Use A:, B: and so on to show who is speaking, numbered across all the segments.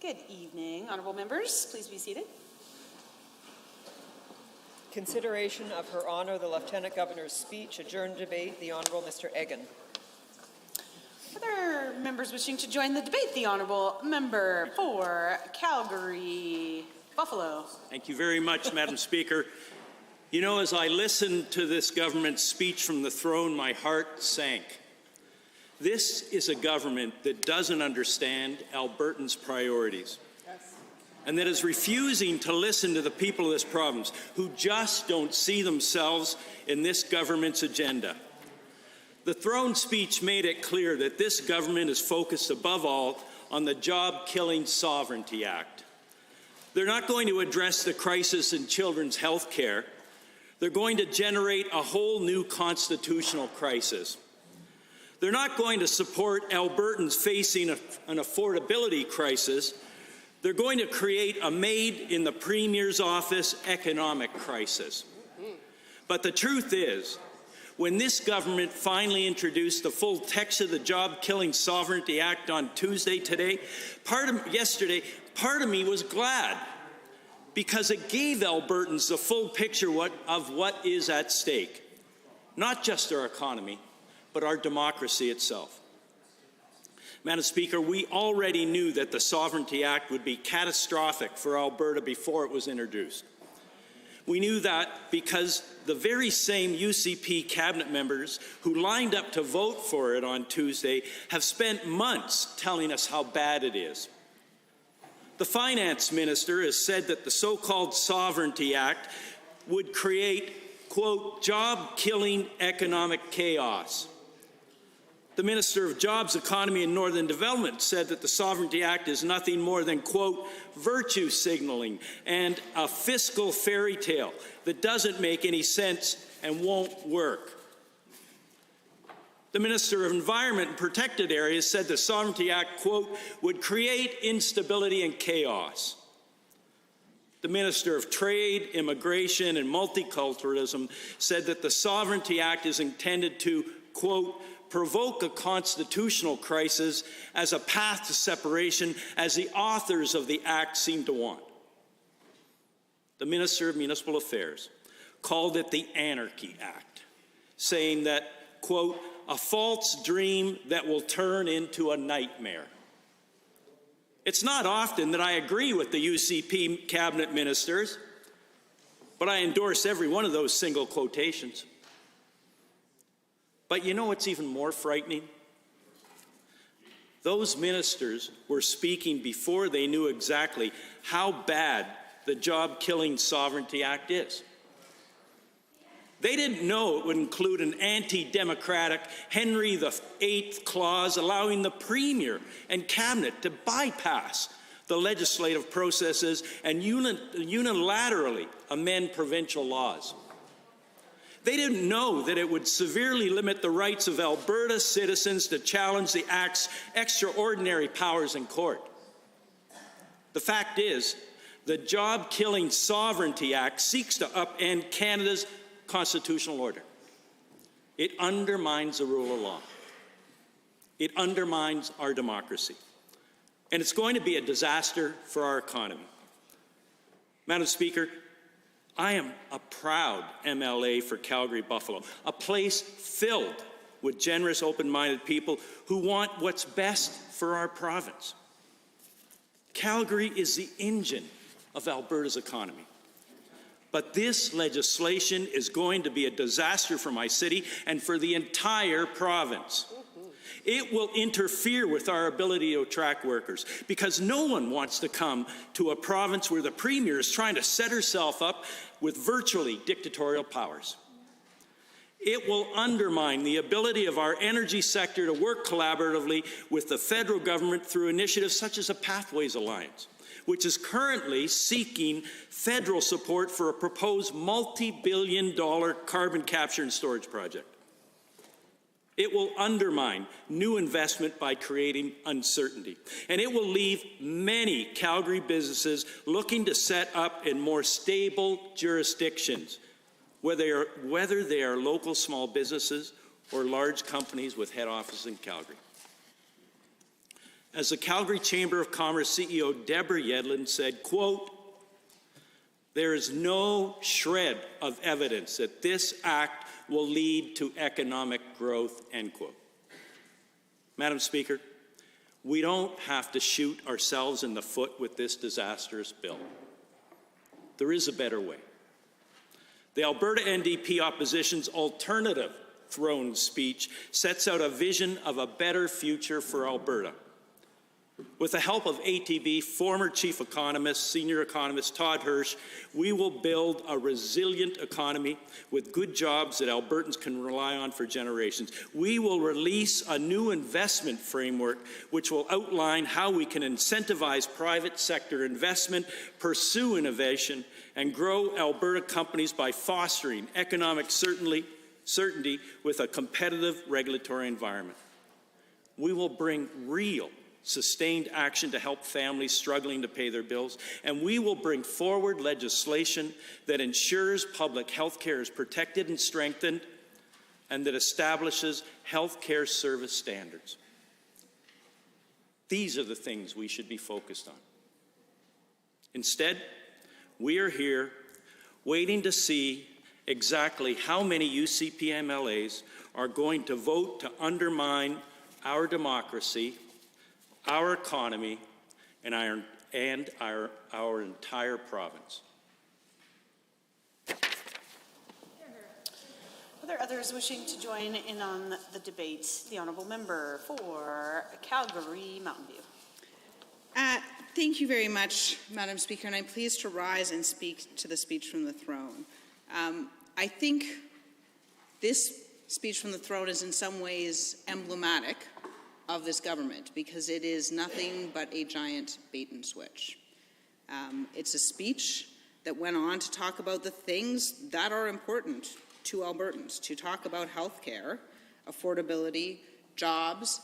A: Good evening, honourable members. Please be seated.
B: Consideration of Her Honour the Lieutenant Governor's speech. Adjourned debate. The Honourable Mr. Egan.
A: Other members wishing to join the debate? The Honourable Member for Calgary, Buffalo.
C: Thank you very much, Madam Speaker. You know, as I listened to this government speech from the throne, my heart sank. This is a government that doesn't understand Albertans' priorities, and that is refusing to listen to the people of this province who just don't see themselves in this government's agenda. The throne speech made it clear that this government is focused above all on the Job-Killing Sovereignty Act. They're not going to address the crisis in children's health care. They're going to generate a whole new constitutional crisis. They're not going to support Albertans facing an affordability crisis. They're going to create a made-in-the-Premier's office economic crisis. But the truth is, when this government finally introduced the full text of the Job-Killing Sovereignty Act on Tuesday part of me was glad, because it gave Albertans the full picture of what is at stake. Not just our economy, but our democracy itself. Madam Speaker, we already knew that the Sovereignty Act would be catastrophic for Alberta before it was introduced. We knew that because the very same UCP cabinet members who lined up to vote for it on Tuesday have spent months telling us how bad it is. The Finance Minister has said that the so-called Sovereignty Act would create, quote, job-killing economic chaos. The Minister of Jobs, Economy and Northern Development said that the Sovereignty Act is nothing more than, quote, virtue signaling and a fiscal fairy tale that doesn't make any sense and won't work. The Minister of Environment and Protected Areas said the Sovereignty Act, quote, would create instability and chaos. The Minister of Trade, Immigration and Multiculturalism said that the Sovereignty Act is intended to, quote, provoke a constitutional crisis as a path to separation, as the authors of the Act seem to want. The Minister of Municipal Affairs called it the Anarchy Act, saying that, quote, a false dream that will turn into a nightmare. It's not often that I agree with the UCP cabinet ministers, but I endorse every one of those single quotations. But you know what's even more frightening? Those ministers were speaking before they knew exactly how bad the Job-Killing Sovereignty Act is. They didn't know it would include an anti-democratic Henry VIII clause allowing the Premier and Cabinet to bypass the legislative processes and unilaterally amend provincial laws. They didn't know that it would severely limit the rights of Alberta citizens to challenge the Act's extraordinary powers in court. The fact is, the Job-Killing Sovereignty Act seeks to upend Canada's constitutional order. It undermines the rule of law. It undermines our democracy. And it's going to be a disaster for our economy. Madam Speaker, I am a proud MLA for Calgary Buffalo, a place filled with generous, open-minded people who want what's best for our province. Calgary is the engine of Alberta's economy. But this legislation is going to be a disaster for my city and for the entire province. It will interfere with our ability to attract workers, because no one wants to come to a province where the Premier is trying to set herself up with virtually dictatorial powers. It will undermine the ability of our energy sector to work collaboratively with the federal government through initiatives such as a Pathways Alliance, which is currently seeking federal support for a proposed multi-billion-dollar carbon capture and storage project. It will undermine new investment by creating uncertainty. And it will leave many Calgary businesses looking to set up in more stable jurisdictions, whether they are local small businesses or large companies with head offices in Calgary. As the Calgary Chamber of Commerce CEO Deborah Yedlin said, quote, "There is no shred of evidence that this act will lead to economic growth," end quote. Madam Speaker, we don't have to shoot ourselves in the foot with this disastrous bill. There is a better way. The Alberta NDP opposition's alternative throne speech sets out a vision of a better future for Alberta. With the help of ATB former chief economist, senior economist Todd Hirsch, we will build a resilient economy with good jobs that Albertans can rely on for generations. We will release a new investment framework which will outline how we can incentivize private sector investment, pursue innovation, and grow Alberta companies by fostering economic certainty with a competitive regulatory environment. We will bring real sustained action to help families struggling to pay their bills, and we will bring forward legislation that ensures public health care is protected and strengthened, and that establishes health care service standards. These are the things we should be focused on. Instead, we are here waiting to see exactly how many UCP MLAs are going to vote to undermine our democracy, our economy, and our entire province.
A: Are there others wishing to join in on the debate? The Honourable Member for Calgary Mountain View.
D: Thank you very much, Madam Speaker, and I'm pleased to rise and speak to the speech from the throne. I think this speech from the throne is in some ways emblematic of this government because it is nothing but a giant bait and switch. It's a speech that went on to talk about the things that are important to Albertans, to talk about health care, affordability, jobs,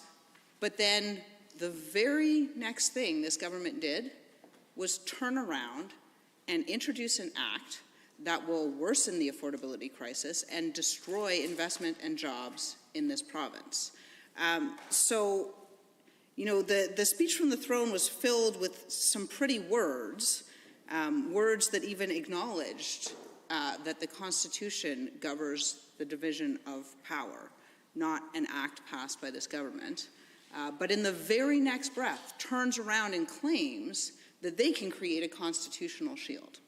D: but then the very next thing this government did was turn around and introduce an act that will worsen the affordability crisis and destroy investment and jobs in this province. So, you know, the speech from the throne was filled with some pretty words, words that even acknowledged that the Constitution governs the division of power, not an act passed by this government. But in the very next breath, turns around and claims that they can create a constitutional shield.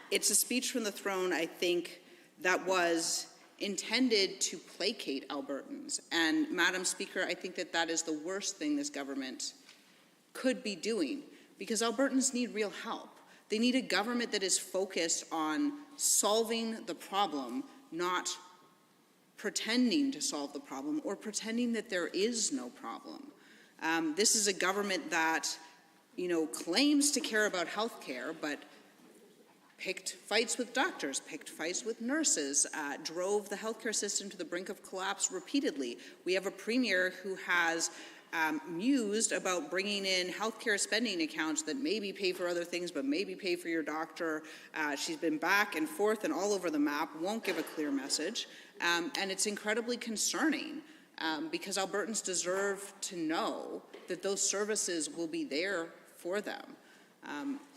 D: It's a speech from the throne, I think, that was intended to placate Albertans. And, Madam Speaker, I think that that is the worst thing this government could be doing, because Albertans need real help. They need a government that is focused on solving the problem, not pretending to solve the problem or pretending that there is no problem. This is a government that, you know, claims to care about health care, but picked fights with doctors, picked fights with nurses, drove the healthcare system to the brink of collapse repeatedly. We have a premier who has mused about bringing in healthcare spending accounts that maybe pay for other things, but maybe pay for your doctor. She's been back and forth and all over the map, won't give a clear message. And it's incredibly concerning because Albertans deserve to know that those services will be there for them.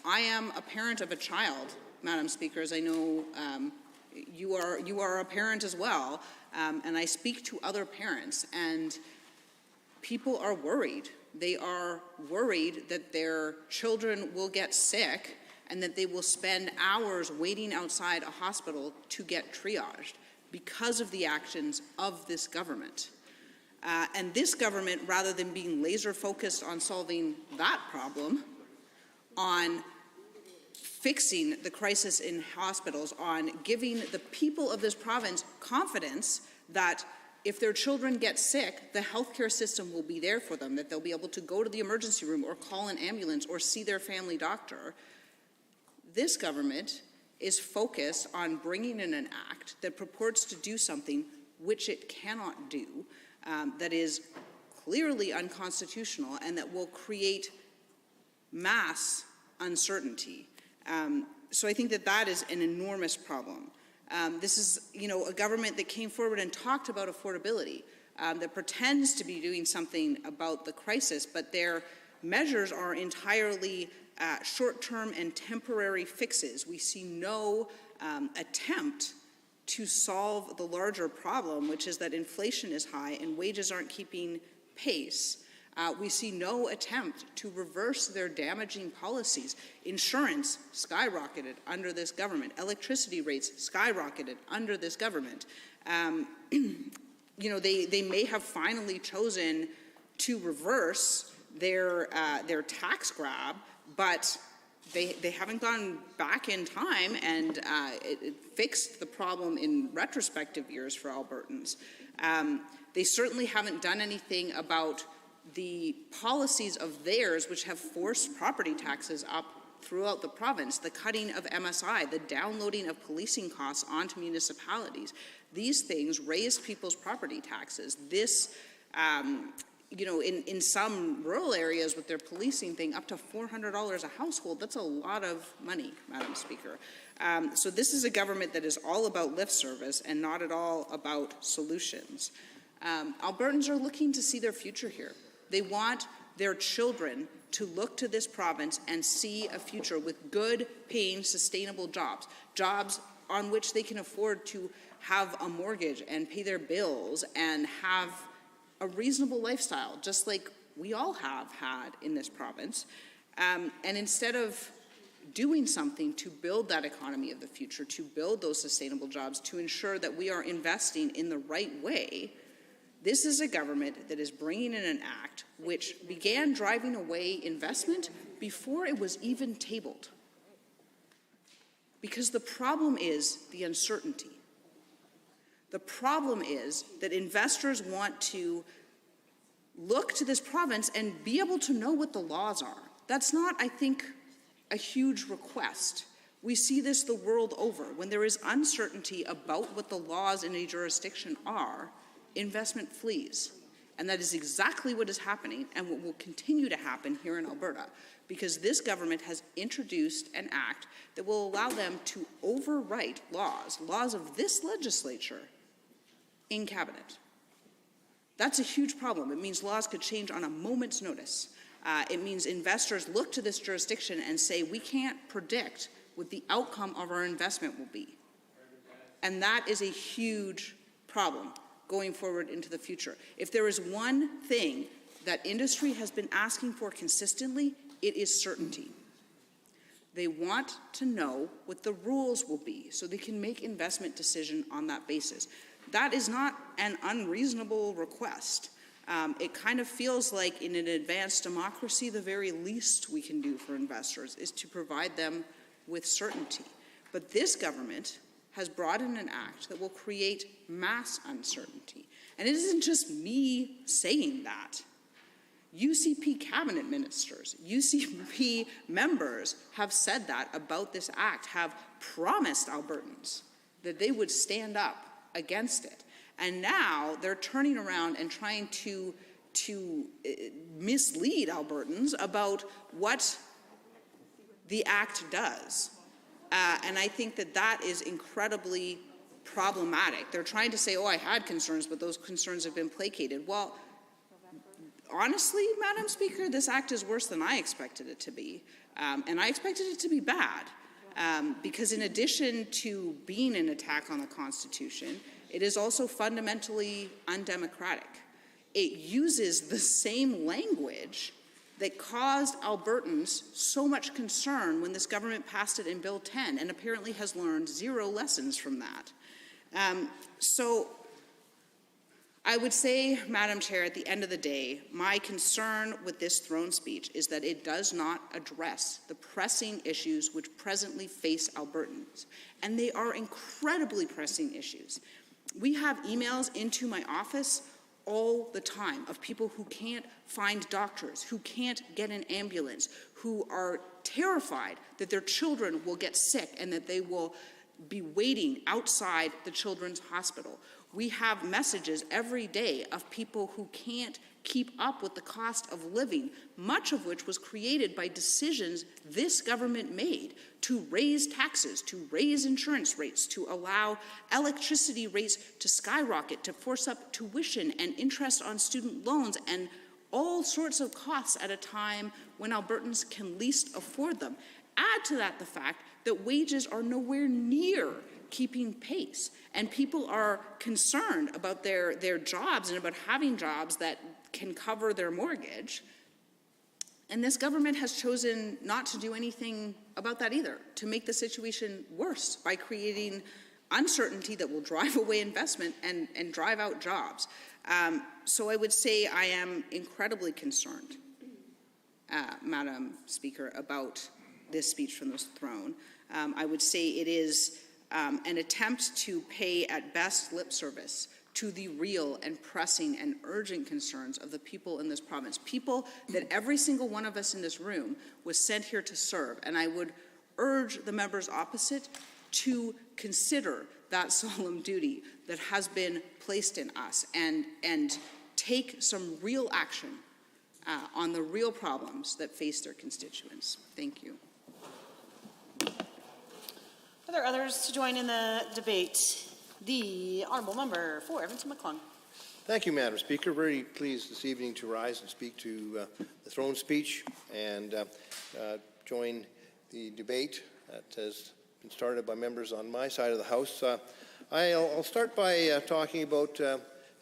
D: I am a parent of a child, Madam Speaker, as I know you are a parent as well, and I speak to other parents, and people are worried. They are worried that their children will get sick and that they will spend hours waiting outside a hospital to get triaged because of the actions of this government. And this government, rather than being laser focused on solving that problem, on fixing the crisis in hospitals, on giving the people of this province confidence that if their children get sick, the healthcare system will be there for them, that they'll be able to go to the emergency room or call an ambulance or see their family doctor. This government is focused on bringing in an act that purports to do something which it cannot do, that is clearly unconstitutional and that will create mass uncertainty. So I think that that is an enormous problem. This is, you know, a government that came forward and talked about affordability. that pretends to be doing something about the crisis, but their measures are entirely short-term and temporary fixes. We see no attempt to solve the larger problem, which is that inflation is high and wages aren't keeping pace. We see no attempt to reverse their damaging policies. Insurance skyrocketed under this government. Electricity rates skyrocketed under this government. They may have finally chosen to reverse their tax grab, but they haven't gone back in time and it fixed the problem in retrospective years for Albertans. They certainly haven't done anything about the policies of theirs which have forced property taxes up throughout the province, the cutting of MSI, the downloading of policing costs onto municipalities. These things raise people's property taxes. This, in some rural areas with their policing thing, up to $400 a household, that's a lot of money, Madam Speaker. So this is a government that is all about lip service and not at all about solutions. Albertans are looking to see their future here. They want their children to look to this province and see a future with good, paying, sustainable jobs, jobs on which they can afford to have a mortgage and pay their bills and have a reasonable lifestyle, just like we all have had in this province. And instead of doing something to build that economy of the future, to build those sustainable jobs, to ensure that we are investing in the right way, this is a government that is bringing in an act which began driving away investment before it was even tabled. Because the problem is the uncertainty. The problem is that investors want to look to this province and be able to know what the laws are. That's not, I think, a huge request. We see this the world over. When there is uncertainty about what the laws in a jurisdiction are, investment flees. And that is exactly what is happening and what will continue to happen here in Alberta, because this government has introduced an act that will allow them to overwrite laws of this legislature in cabinet. That's a huge problem. It means laws could change on a moment's notice. It means investors look to this jurisdiction and say, we can't predict what the outcome of our investment will be. And that is a huge problem going forward into the future. If there is one thing that industry has been asking for consistently, it is certainty. They want to know what the rules will be so they can make investment decision on that basis. That is not an unreasonable request. It kind of feels like in an advanced democracy, the very least we can do for investors is to provide them with certainty. But this government has brought in an act that will create mass uncertainty. And it isn't just me saying that. UCP cabinet ministers, UCP members have said that about this act, have promised Albertans that they would stand up against it. And now they're turning around and trying to mislead Albertans about what the act does. And I think that that is incredibly problematic. They're trying to say, oh, I had concerns, but those concerns have been placated. Well, honestly, Madam Speaker, this act is worse than I expected it to be. And I expected it to be bad. Because in addition to being an attack on the Constitution, it is also fundamentally undemocratic. It uses the same language that caused Albertans so much concern when this government passed it in Bill 10 and apparently has learned zero lessons from that. So I would say, Madam Chair, at the end of the day, my concern with this throne speech is that it does not address the pressing issues which presently face Albertans. And they are incredibly pressing issues. We have emails into my office all the time of people who can't find doctors, who can't get an ambulance, who are terrified that their children will get sick and that they will be waiting outside the children's hospital. We have messages every day of people who can't keep up with the cost of living, much of which was created by decisions this government made to raise taxes, to raise insurance rates, to allow electricity rates to skyrocket, to force up tuition and interest on student loans, and all sorts of costs at a time when Albertans can least afford them. Add to that the fact that wages are nowhere near keeping pace, and people are concerned about their jobs and about having jobs that can cover their mortgage. And this government has chosen not to do anything about that either, to make the situation worse by creating uncertainty that will drive away investment and drive out jobs. So I would say I am incredibly concerned, Madam Speaker, about this speech from the throne. I would say it is an attempt to pay at best lip service to the real and pressing and urgent concerns of the people in this province, people that every single one of us in this room was sent here to serve. And I would urge the members opposite to consider that solemn duty that has been placed in us and take some real action on the real problems that face their constituents. Thank you.
A: Are there others to join in the debate? The Honourable Member for Edmonton-McClung.
E: Thank you, Madam Speaker. Very pleased this evening to rise and speak to the throne speech and join the debate that has been started by members on my side of the House. I'll start by talking about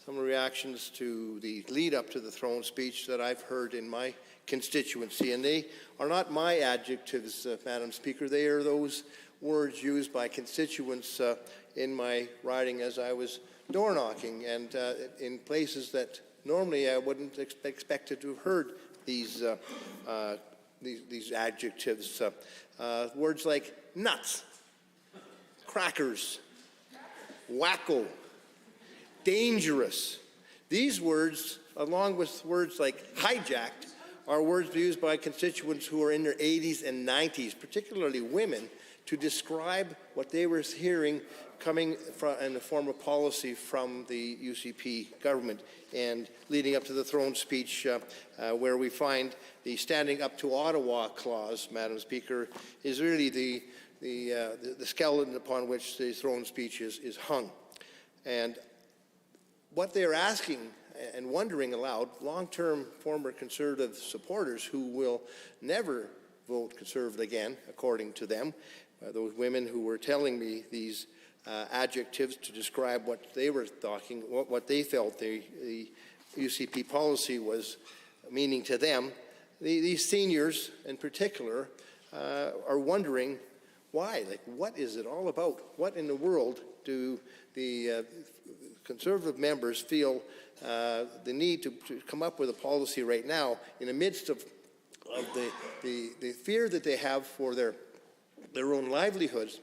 E: some reactions to the lead up to the throne speech that I've heard in my constituency, and they are not my adjectives, Madam Speaker. They are those words used by constituents in my riding as I was door knocking, and in places that normally I wouldn't expected to have heard these adjectives. Words like nuts, crackers, wacko, dangerous. These words, along with words like hijacked, are words used by constituents who are in their 80s and 90s, particularly women, to describe what they were hearing coming from, in the form of policy from the UCP government, and leading up to the throne speech, where we find the standing up to Ottawa clause, Madam Speaker, is really the skeleton upon which the throne speech is hung. And what they're asking and wondering aloud, long-term former Conservative supporters who will never vote Conservative again, according to them, those women who were telling me these adjectives to describe what they were talking, what they felt the UCP policy was meaning to them. These seniors in particular are wondering why, like, what is it all about? What in the world do the Conservative members feel the need to come up with a policy right now in the midst of the fear that they have for their own livelihoods?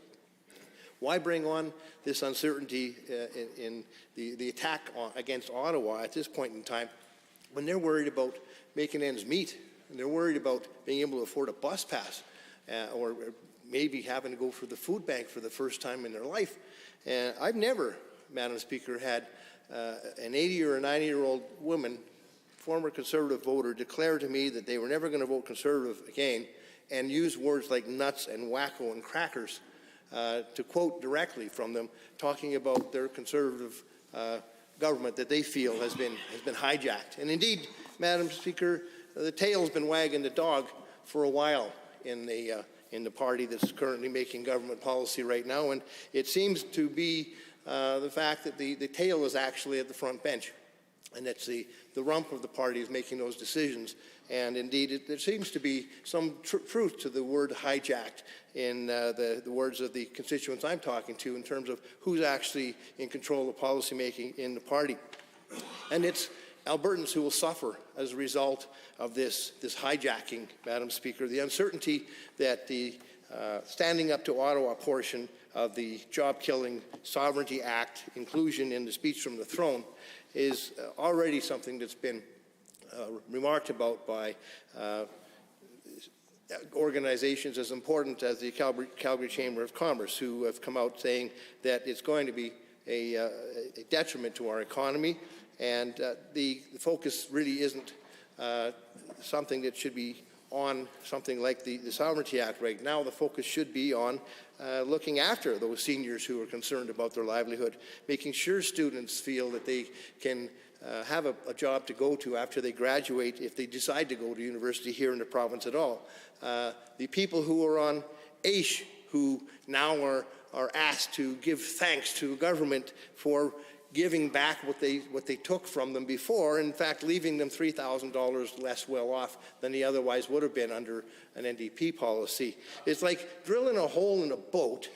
E: Why bring on this uncertainty in the attack against Ottawa at this point in time when they're worried about making ends meet, and they're worried about being able to afford a bus pass or maybe having to go for the food bank for the first time in their life? And I've never, Madam Speaker, had an 80 or a 90-year-old woman, former Conservative voter, declare to me that they were never going to vote Conservative again and use words like nuts and wacko and crackers to quote directly from them, talking about their Conservative government that they feel has been hijacked. And indeed, Madam Speaker, the tail's been wagging the dog for a while in the party that's currently making government policy right now, and it seems to be the fact that the tail is actually at the front bench, and it's the rump of the party is making those decisions. And indeed, there seems to be some truth to the word hijacked in the words of the constituents I'm talking to in terms of who's actually in control of policy making in the party. And it's Albertans who will suffer as a result of this hijacking, Madam Speaker. The uncertainty that the standing up to Ottawa portion of the job-killing Sovereignty Act inclusion in the speech from the throne is already something that's been remarked about by organizations as important as the Calgary Chamber of Commerce, who have come out saying that it's going to be a detriment to our economy And the focus really isn't something that should be on something like the Sovereignty Act right now. The focus should be on looking after those seniors who are concerned about their livelihood, making sure students feel that they can have a job to go to after they graduate if they decide to go to university here in the province at all. The people who are on AISH, who now are asked to give thanks to government for giving back what they took from them before, in fact leaving them $3,000 less well off than they otherwise would have been under an NDP policy. It's like drilling a hole in a boat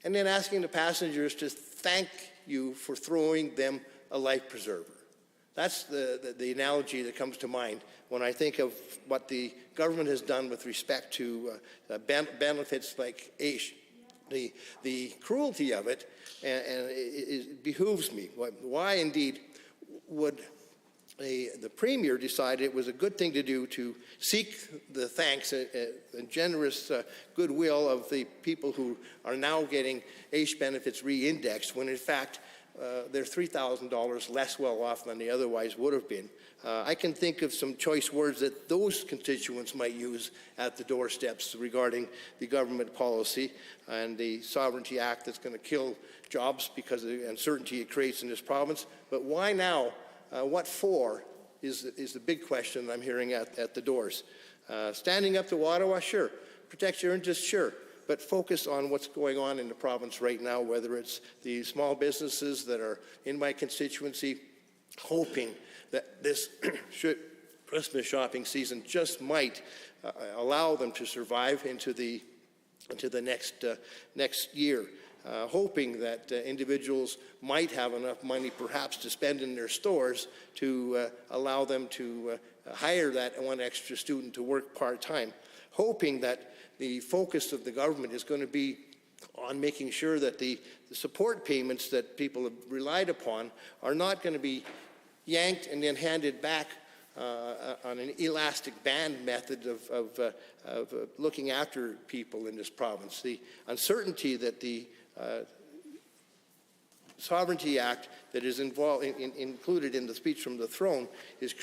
E: and then asking the passengers to thank you for throwing them a life preserver. That's the analogy that comes to mind when I think of what the government has done with respect to benefits like AISH. The cruelty of it, and it behooves me. Why indeed would the Premier decide it was a good thing to do to seek the thanks and generous goodwill of the people who are now getting AISH benefits re-indexed when in fact they're $3,000 less well off than they otherwise would have been? I can think of some choice words that those constituents might use at the doorsteps regarding the government policy and the Sovereignty Act that's going to kill jobs because of the uncertainty it creates in this province. But why now? What for is the big question I'm hearing at the doors. Standing up to Ottawa, sure. Protect your interests, sure. But focus on what's going on in the province right now, whether it's the small businesses that are in my constituency, hoping that this Christmas shopping season just might allow them to survive into the next year. Hoping that individuals might have enough money perhaps to spend in their stores to allow them to hire that one extra student to work part-time. Hoping that the focus of the government is going to be on making sure that the support payments that people have relied upon are not going to be yanked and then handed back on an elastic band method of looking after people in this province. The uncertainty that the Sovereignty Act that is included in the speech from the throne is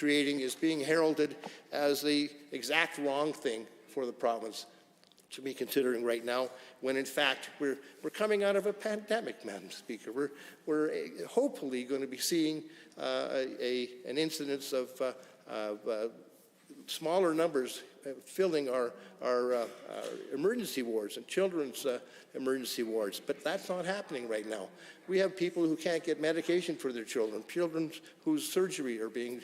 E: being heralded as the exact wrong thing for the province to be considering right now, when in fact we're coming out of a pandemic, Madam Speaker. We're hopefully going to be seeing an incidence of smaller numbers filling our emergency wards and children's emergency wards, but that's not happening right now. We have people who can't get medication for their children whose surgery are being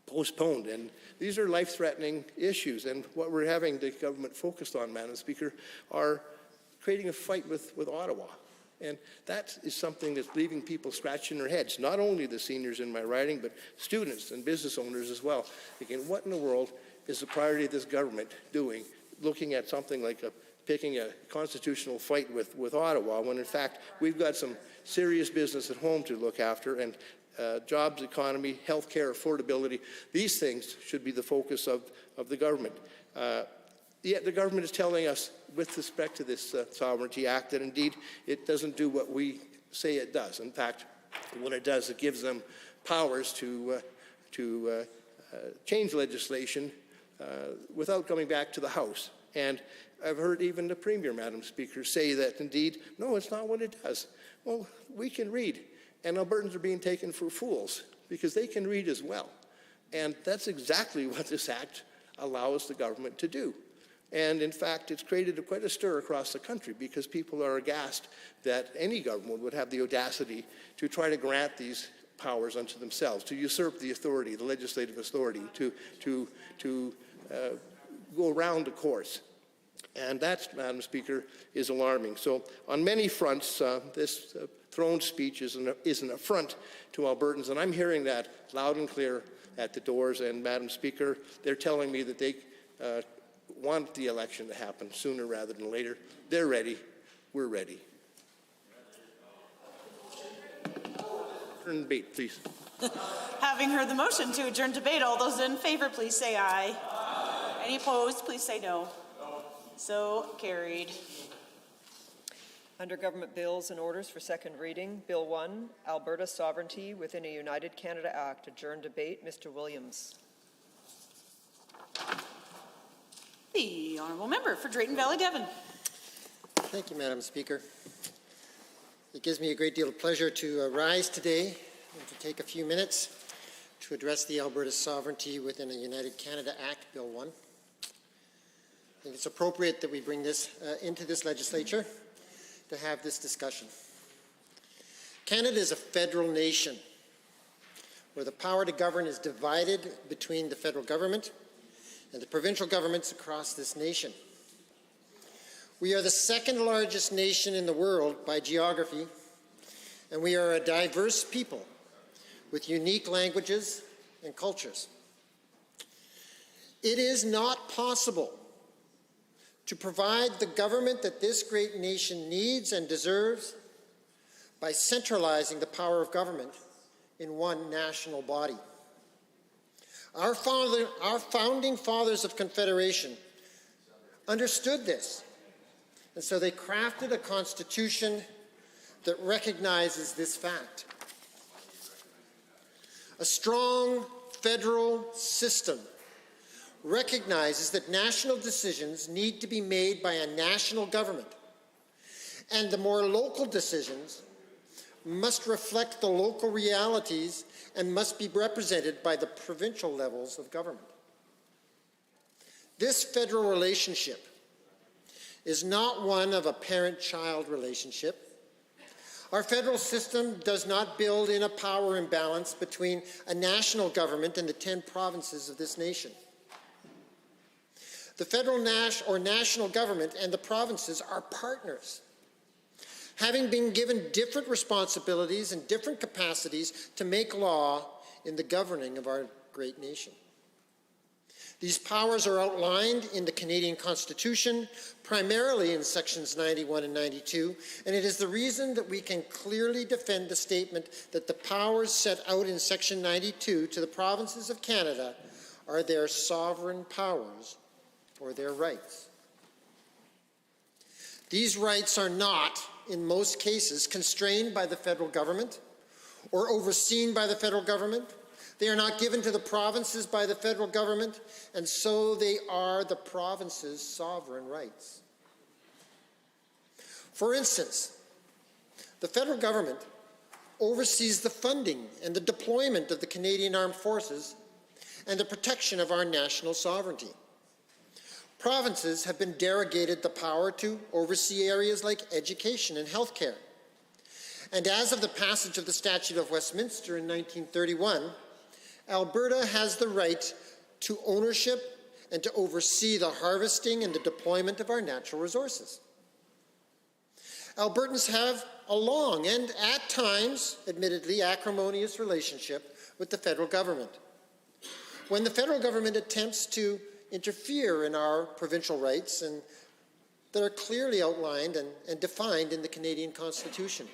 E: postponed, and these are life-threatening issues. And what we're having the government focused on, Madam Speaker, are creating a fight with Ottawa. And that is something that's leaving people scratching their heads, not only the seniors in my riding, but students and business owners as well. Again, what in the world is the priority of this government doing, looking at something like picking a constitutional fight with Ottawa, when in fact we've got some serious business at home to look after, and jobs, economy, healthcare, affordability, these things should be the focus of the government. Yet the government is telling us, with respect to this Sovereignty Act, that indeed it doesn't do what we say it does. In fact, what it does, it gives them powers to change legislation without coming back to the House. And I've heard even the Premier, Madam Speaker, say that indeed, no, it's not what it does. Well, we can read, and Albertans are being taken for fools because they can read as well. And that's exactly what this act allows the government to do. And in fact, it's created quite a stir across the country because people are aghast that any government would have the audacity to try to grant these powers unto themselves, to usurp the authority, the legislative authority, to go around the courts. And that, Madam Speaker, is alarming. So on many fronts, this throne speech is an affront to Albertans, and I'm hearing that loud and clear at the doors. And Madam Speaker, they're telling me that they want the election to happen sooner rather than later. They're ready. We're ready. Adjourn debate, please.
A: Having heard the motion to adjourn debate, all those in favor, please say aye. Any opposed, please say no. So carried.
B: Under Government Bills and Orders for second reading, Bill 1, Alberta Sovereignty within a United Canada Act. Adjourn debate. Mr. Williams.
A: The honourable member for Drayton Valley Devon.
F: Thank you, Madam Speaker. It gives me a great deal of pleasure to rise today and to take a few minutes to address the Alberta Sovereignty within a United Canada Act, Bill 1. I think it's appropriate that we bring this into this legislature to have this discussion. Canada is a federal nation where the power to govern is divided between the federal government and the provincial governments across this nation. We are the second largest nation in the world by geography, and we are a diverse people with unique languages and cultures. It is not possible to provide the government that this great nation needs and deserves by centralizing the power of government in one national body. Our founding fathers of Confederation understood this, and so they crafted a constitution that recognizes this fact. A strong federal system recognizes that national decisions need to be made by a national government, and the more local decisions must reflect the local realities and must be represented by the provincial levels of government. This federal relationship is not one of a parent-child relationship. Our federal system does not build in a power imbalance between a national government and the 10 provinces of this nation. The federal national government and the provinces are partners, having been given different responsibilities and different capacities to make law in the governing of our great nation. These powers are outlined in the Canadian Constitution, primarily in sections 91 and 92, and it is the reason that we can clearly defend the statement that the powers set out in section 92 to the provinces of Canada are their sovereign powers or their rights. These rights are not, in most cases, constrained by the federal government or overseen by the federal government. They are not given to the provinces by the federal government, and so they are the province's sovereign rights. For instance, the federal government oversees the funding and the deployment of the Canadian Armed Forces and the protection of our national sovereignty. Provinces have been delegated the power to oversee areas like education and healthcare. And as of the passage of the Statute of Westminster in 1931, Alberta has the right to ownership and to oversee the harvesting and the deployment of our natural resources. Albertans have a long and, at times, admittedly, acrimonious relationship with the federal government. When the federal government attempts to interfere in our provincial rights and that are clearly outlined and defined in the Canadian Constitution.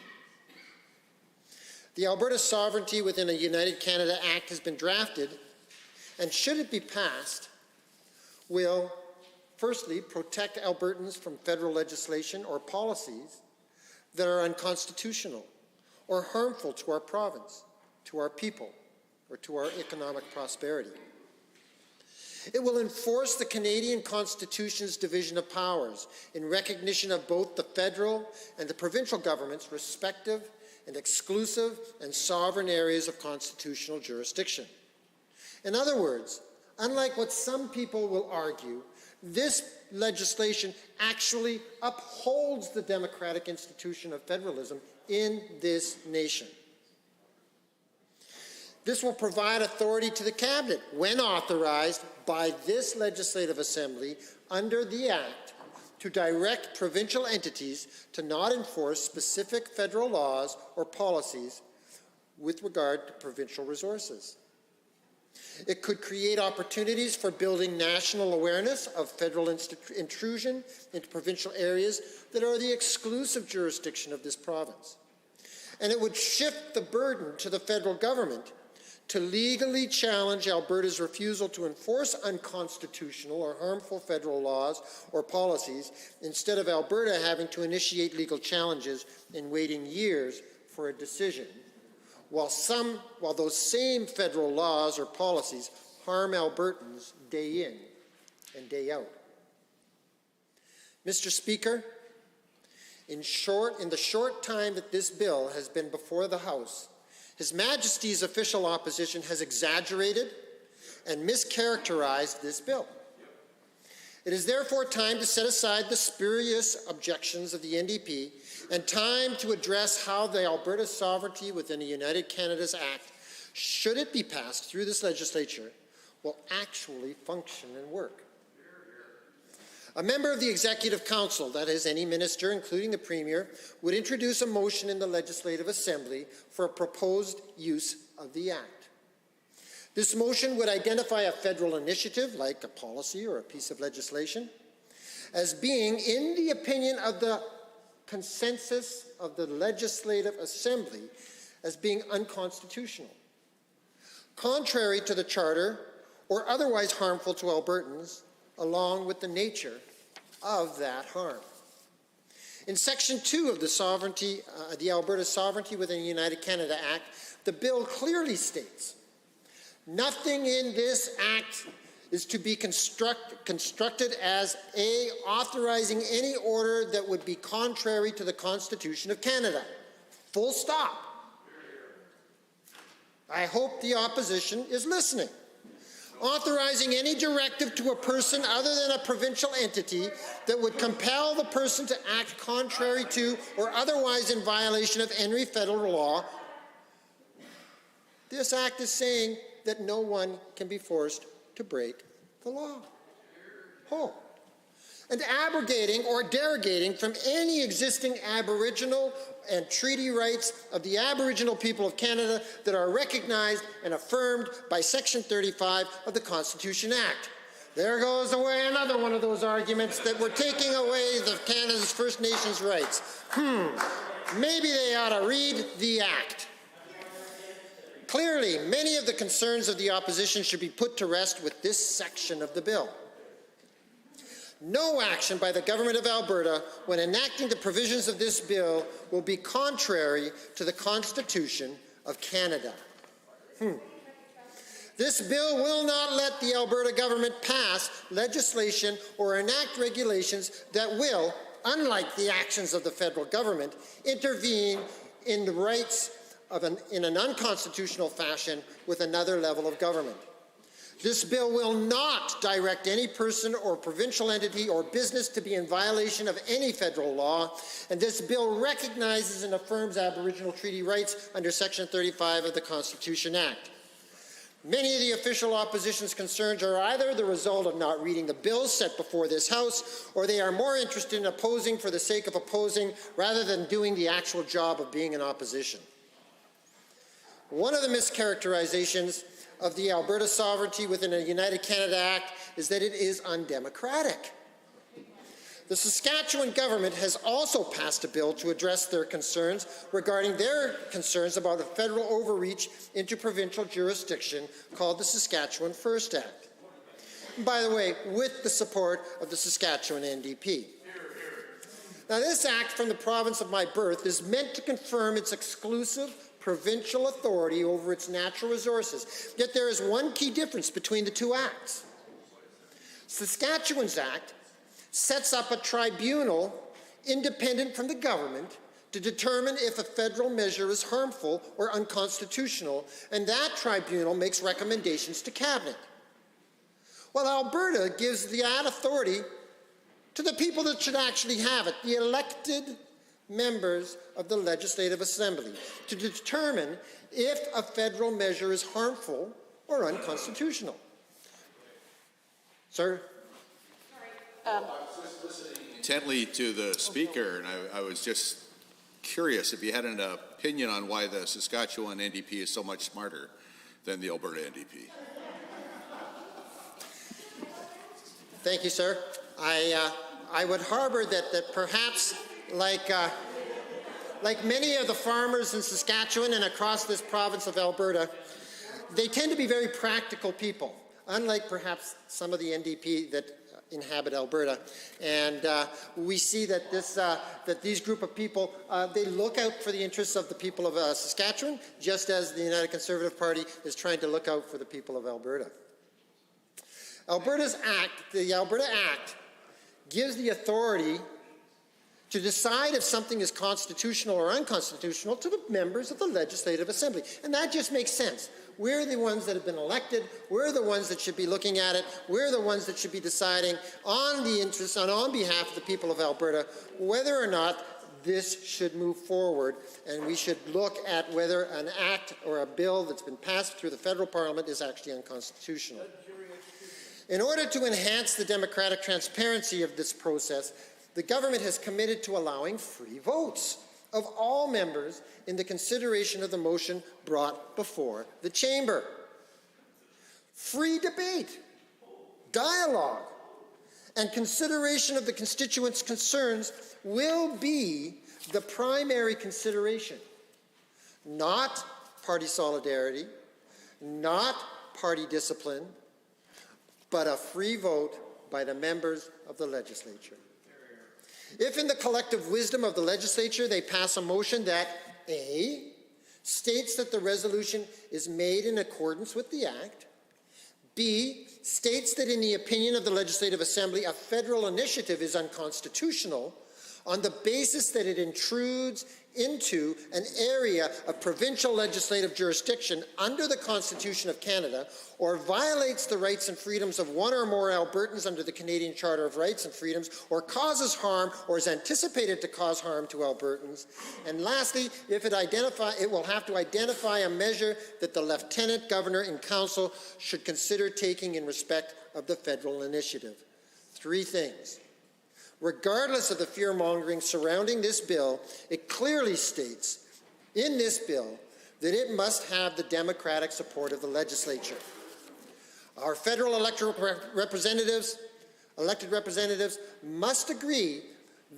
F: The Alberta Sovereignty within a United Canada Act has been drafted, and should it be passed, will firstly protect Albertans from federal legislation or policies that are unconstitutional or harmful to our province, to our people, or to our economic prosperity. It will enforce the Canadian Constitution's division of powers in recognition of both the federal and the provincial government's respective and exclusive and sovereign areas of constitutional jurisdiction. In other words, unlike what some people will argue, this legislation actually upholds the democratic institution of federalism in this nation. This will provide authority to the Cabinet, when authorized by this Legislative Assembly under the Act, to direct provincial entities to not enforce specific federal laws or policies with regard to provincial resources. It could create opportunities for building national awareness of federal intrusion into provincial areas that are the exclusive jurisdiction of this province. And it would shift the burden to the federal government to legally challenge Alberta's refusal to enforce unconstitutional or harmful federal laws or policies, instead of Alberta having to initiate legal challenges and waiting years for a decision, while those same federal laws or policies harm Albertans day in and day out. Mr. Speaker, in the short time that this bill has been before the House, His Majesty's official opposition has exaggerated and mischaracterized this bill. It is therefore time to set aside the spurious objections of the NDP and time to address how the Alberta Sovereignty within the United Canada's Act, should it be passed through this legislature, will actually function and work. A member of the Executive Council, that is any minister, including the Premier, would introduce a motion in the Legislative Assembly for a proposed use of the Act. This motion would identify a federal initiative, like a policy or a piece of legislation, as being, in the opinion of the consensus of the Legislative Assembly, as being unconstitutional, contrary to the Charter, or otherwise harmful to Albertans, along with the nature of that harm. In Section 2 of the Alberta Sovereignty within the United Canada Act, the bill clearly states, nothing in this Act is to be constructed as A, authorizing any order that would be contrary to the Constitution of Canada. Full stop. I hope the opposition is listening. Authorizing any directive to a person other than a provincial entity that would compel the person to act contrary to or otherwise in violation of any federal law. This Act is saying that no one can be forced to break the law. Oh. And abrogating or derogating from any existing Aboriginal and treaty rights of the Aboriginal people of Canada that are recognized and affirmed by Section 35 of the Constitution Act. There goes away another one of those arguments that we're taking away Canada's First Nations rights. Maybe they ought to read the Act. Clearly, many of the concerns of the opposition should be put to rest with this section of the bill. No action by the Government of Alberta when enacting the provisions of this bill will be contrary to the Constitution of Canada. This bill will not let the Alberta government pass legislation or enact regulations that will, unlike the actions of the federal government, intervene in the rights in an unconstitutional fashion with another level of government. This bill will not direct any person or provincial entity or business to be in violation of any federal law, and this bill recognizes and affirms Aboriginal treaty rights under Section 35 of the Constitution Act. Many of the official opposition's concerns are either the result of not reading the bills set before this House, or they are more interested in opposing for the sake of opposing rather than doing the actual job of being in opposition. One of the mischaracterizations of the Alberta Sovereignty within the United Canada Act is that it is undemocratic. The Saskatchewan government has also passed a bill to address their concerns regarding their concerns about a federal overreach into provincial jurisdiction called the Saskatchewan First Act. By the way, with the support of the Saskatchewan NDP. Now, this act from the province of my birth is meant to confirm its exclusive provincial authority over its natural resources. Yet there is one key difference between the two acts. Saskatchewan's act sets up a tribunal independent from the government to determine if a federal measure is harmful or unconstitutional, and that tribunal makes recommendations to Cabinet. Well, Alberta gives that authority to the people that should actually have it, the elected members of the Legislative Assembly, to determine if a federal measure is harmful or unconstitutional. Sir?
G: Intently to the speaker, and I was just curious if you had an opinion on why the Saskatchewan NDP is so much smarter than the Alberta NDP.
F: Thank you, sir. I would harbor that perhaps like many of the farmers in Saskatchewan and across this province of Alberta, they tend to be very practical people, unlike perhaps some of the NDP that inhabit Alberta. And we see that these group of people, they look out for the interests of the people of Saskatchewan, just as the United Conservative Party is trying to look out for the people of Alberta. The Alberta Act, gives the authority to decide if something is constitutional or unconstitutional to the members of the Legislative Assembly. And that just makes sense. We're the ones that have been elected. We're the ones that should be looking at it. We're the ones that should be deciding on the interests and on behalf of the people of Alberta whether or not this should move forward. And we should look at whether an act or a bill that's been passed through the federal parliament is actually unconstitutional. In order to enhance the democratic transparency of this process, the government has committed to allowing free votes of all members in the consideration of the motion brought before the chamber. Free debate, dialogue, and consideration of the constituents' concerns will be the primary consideration, not party solidarity, not party discipline, but a free vote by the members of the legislature. If in the collective wisdom of the legislature they pass a motion that A, states that the resolution is made in accordance with the Act, B, states that in the opinion of the Legislative Assembly a federal initiative is unconstitutional on the basis that it intrudes into an area of provincial legislative jurisdiction under the Constitution of Canada, or violates the rights and freedoms of one or more Albertans under the Canadian Charter of Rights and Freedoms, or causes harm or is anticipated to cause harm to Albertans. And lastly, if it will have to identify a measure that the Lieutenant Governor in Council should consider taking in respect of the federal initiative. Three things. Regardless of the fear-mongering surrounding this bill, it clearly states in this bill that it must have the democratic support of the legislature. Our federal elected representatives must agree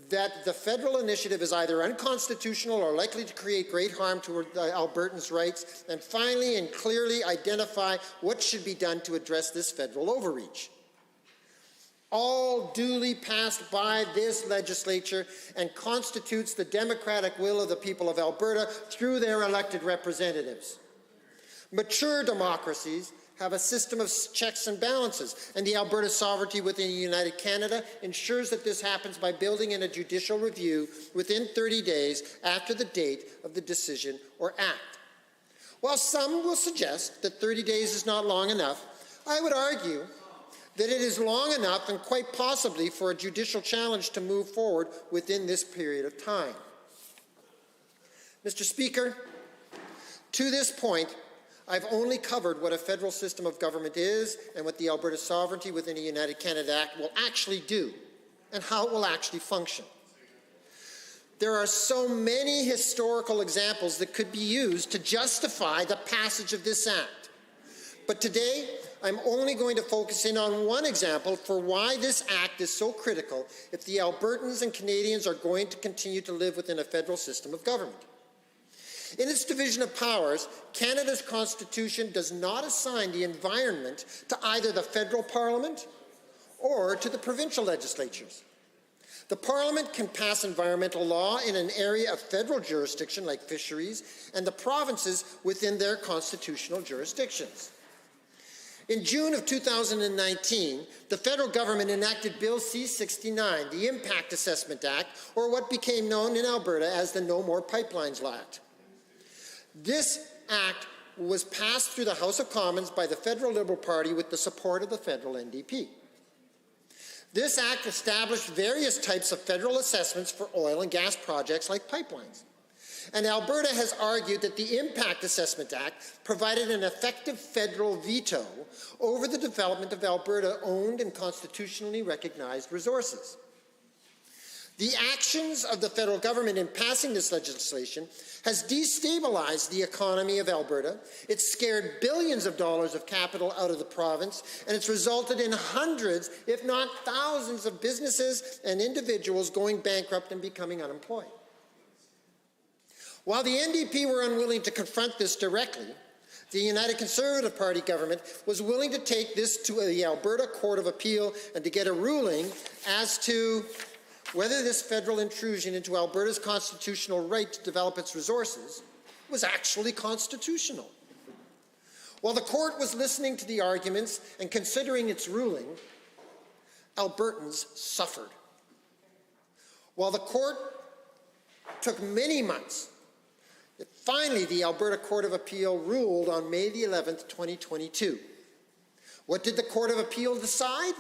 F: that the federal initiative is either unconstitutional or likely to create great harm to Albertans' rights, and finally and clearly identify what should be done to address this federal overreach. All duly passed by this legislature and constitutes the democratic will of the people of Alberta through their elected representatives. Mature democracies have a system of checks and balances, and the Alberta sovereignty within the United Canada ensures that this happens by building in a judicial review within 30 days after the date of the decision or act. While some will suggest that 30 days is not long enough, I would argue that it is long enough and quite possibly for a judicial challenge to move forward within this period of time. Mr. Speaker, to this point, I've only covered what a federal system of government is and what the Alberta Sovereignty within a United Canada Act will actually do and how it will actually function. There are so many historical examples that could be used to justify the passage of this act. But today, I'm only going to focus in on one example for why this act is so critical if the Albertans and Canadians are going to continue to live within a federal system of government. In its division of powers, Canada's Constitution does not assign the environment to either the federal parliament or to the provincial legislatures. The Parliament can pass environmental law in an area of federal jurisdiction like fisheries, and the provinces within their constitutional jurisdictions. In June of 2019, the federal government enacted Bill C-69, the Impact Assessment Act, or what became known in Alberta as the No More Pipelines Act. This act was passed through the House of Commons by the Federal Liberal Party with the support of the federal NDP. This act established various types of federal assessments for oil and gas projects like pipelines. And Alberta has argued that the Impact Assessment Act provided an effective federal veto over the development of Alberta-owned and constitutionally recognized resources. The actions of the federal government in passing this legislation has destabilized the economy of Alberta. It's scared billions of dollars of capital out of the province, and it's resulted in hundreds, if not thousands, of businesses and individuals going bankrupt and becoming unemployed. While the NDP were unwilling to confront this directly, The United Conservative Party government was willing to take this to the Alberta Court of Appeal and to get a ruling as to whether this federal intrusion into Alberta's constitutional right to develop its resources was actually constitutional. While the court was listening to the arguments and considering its ruling, Albertans suffered. While the court took many months, finally the Alberta Court of Appeal ruled on May the 11th, 2022. What did the Court of Appeal decide?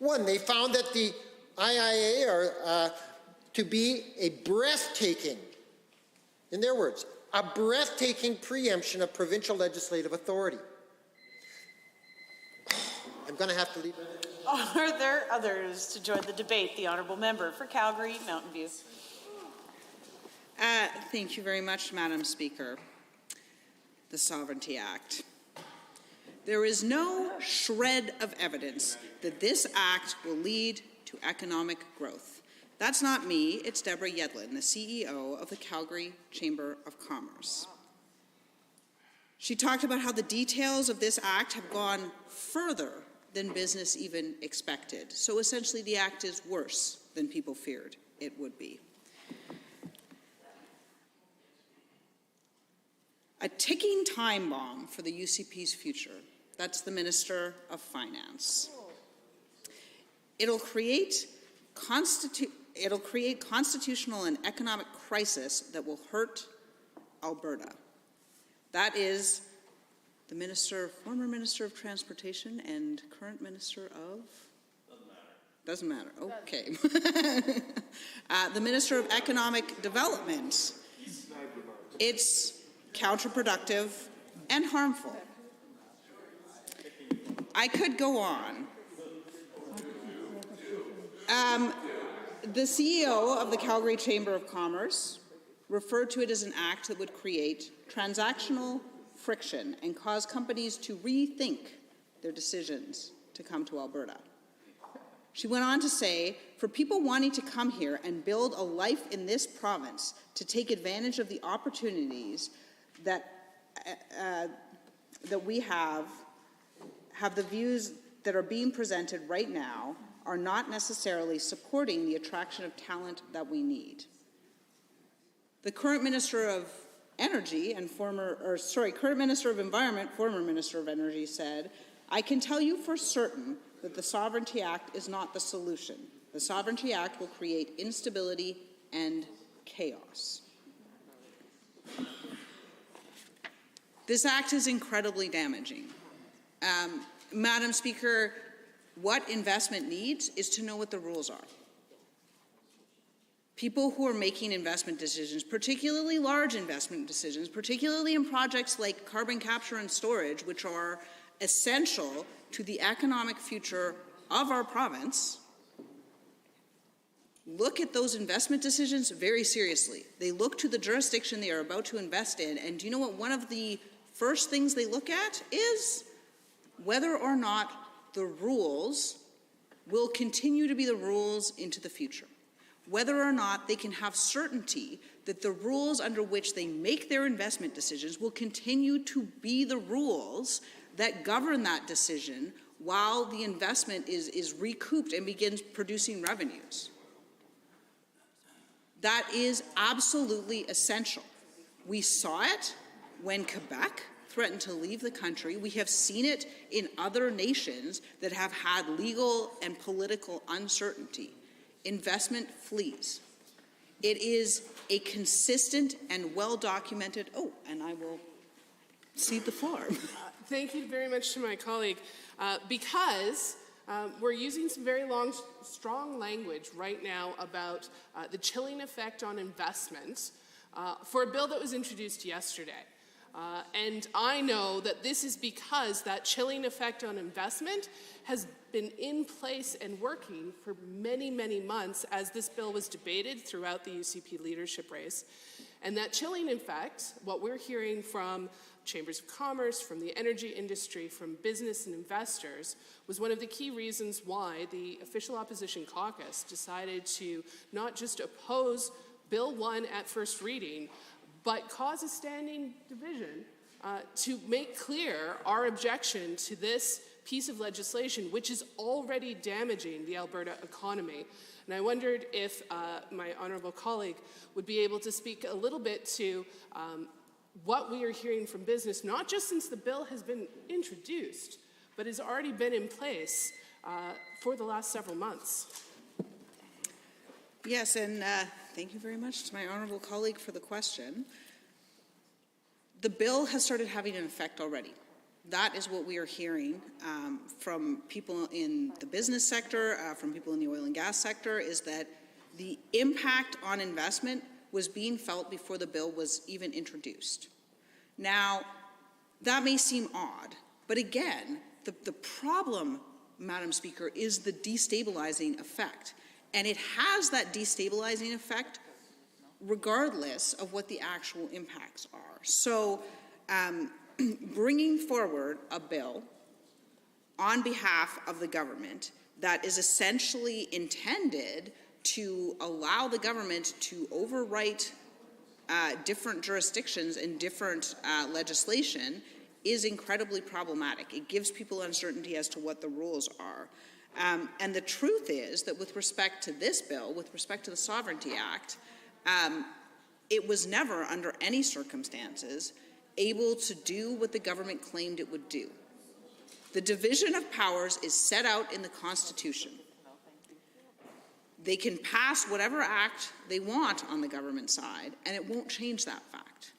F: One, they found that the IIA are to be a breathtaking, in their words, a breathtaking preemption of provincial legislative authority. I'm going to have to leave it.
A: Are there others to join the debate? The honourable member for Calgary Mountain View.
D: Thank you very much, Madam Speaker. The Sovereignty Act. There is no shred of evidence that this act will lead to economic growth. That's not me, it's Deborah Yedlin, the CEO of the Calgary Chamber of Commerce. She talked about how the details of this act have gone further than business even expected. So essentially the act is worse than people feared it would be. A ticking time bomb for the UCP's future. That's the Minister of Finance. It'll create constitutional and economic crisis that will hurt Alberta. That is the former Minister of Transportation and current Minister of? Doesn't matter. Okay. The Minister of Economic Development. It's counterproductive and harmful. I could go on. The CEO of the Calgary Chamber of Commerce referred to it as an act that would create transactional friction and cause companies to rethink their decisions to come to Alberta. She went on to say, for people wanting to come here and build a life in this province to take advantage of the opportunities that we have the views that are being presented right now are not necessarily supporting the attraction of talent that we need. The current Minister of Energy and current Minister of Environment, former Minister of Energy said, I can tell you for certain that the Sovereignty Act is not the solution. The Sovereignty Act will create instability and chaos. This act is incredibly damaging. Madam Speaker, what investment needs is to know what the rules are. People who are making investment decisions, particularly large investment decisions, particularly in projects like carbon capture and storage, which are essential to the economic future of our province, look at those investment decisions very seriously. They look to the jurisdiction they are about to invest in, and do you know what one of the first things they look at is? Whether or not the rules will continue to be the rules into the future. Whether or not they can have certainty that the rules under which they make their investment decisions will continue to be the rules that govern that decision while the investment is recouped and begins producing revenues. That is absolutely essential. We saw it when Quebec threatened to leave the country. We have seen it in other nations that have had legal and political uncertainty. Investment flees. It is a consistent and well-documented, and I will cede the floor.
H: Thank you very much to my colleague, because we're using some very strong language right now about the chilling effect on investment for a bill that was introduced yesterday. And I know that this is because that chilling effect on investment has been in place and working for many, many months as this bill was debated throughout the UCP leadership race. And that chilling effect, what we're hearing from chambers of commerce, from the energy industry, from business and investors, was one of the key reasons why the official opposition caucus decided to not just oppose Bill 1 at first reading, but cause a standing division to make clear our objection to this piece of legislation, which is already damaging the Alberta economy. And I wondered if my honourable colleague would be able to speak a little bit to what we are hearing from business, not just since the bill has been introduced, but has already been in place for the last several months.
D: Yes, and thank you very much to my honourable colleague for the question. The bill has started having an effect already. That is what we are hearing from people in the business sector, from people in the oil and gas sector, is that the impact on investment was being felt before the bill was even introduced. Now, that may seem odd, but again, the problem, Madam Speaker, is the destabilizing effect. And it has that destabilizing effect regardless of what the actual impacts are. So bringing forward a bill on behalf of the government that is essentially intended to allow the government to overwrite different jurisdictions and different legislation is incredibly problematic. It gives people uncertainty as to what the rules are. And the truth is that with respect to this bill, with respect to the Sovereignty Act, it was never, under any circumstances, able to do what the government claimed it would do. The division of powers is set out in the Constitution. They can pass whatever act they want on the government side, and it won't change that fact.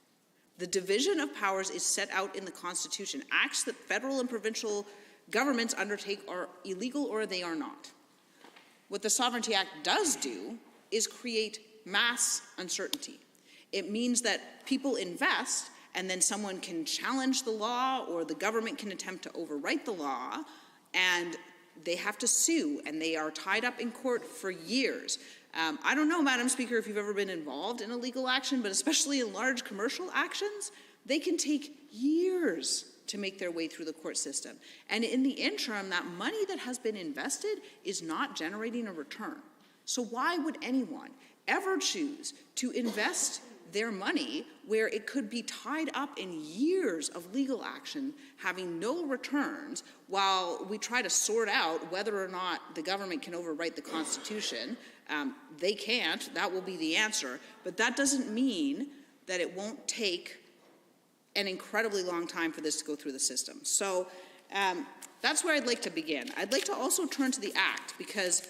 D: The division of powers is set out in the Constitution. Acts that federal and provincial governments undertake are illegal or they are not. What the Sovereignty Act does do is create mass uncertainty. It means that people invest and then someone can challenge the law or the government can attempt to overwrite the law and they have to sue and they are tied up in court for years. I don't know, Madam Speaker, if you've ever been involved in a legal action, but especially in large commercial actions, they can take years to make their way through the court system. And in the interim, that money that has been invested is not generating a return. So why would anyone ever choose to invest their money where it could be tied up in years of legal action, having no returns, while we try to sort out whether or not the government can overwrite the Constitution? They can't. That will be the answer. But that doesn't mean that it won't take an incredibly long time for this to go through the system. So that's where I'd like to begin. I'd like to also turn to the Act because,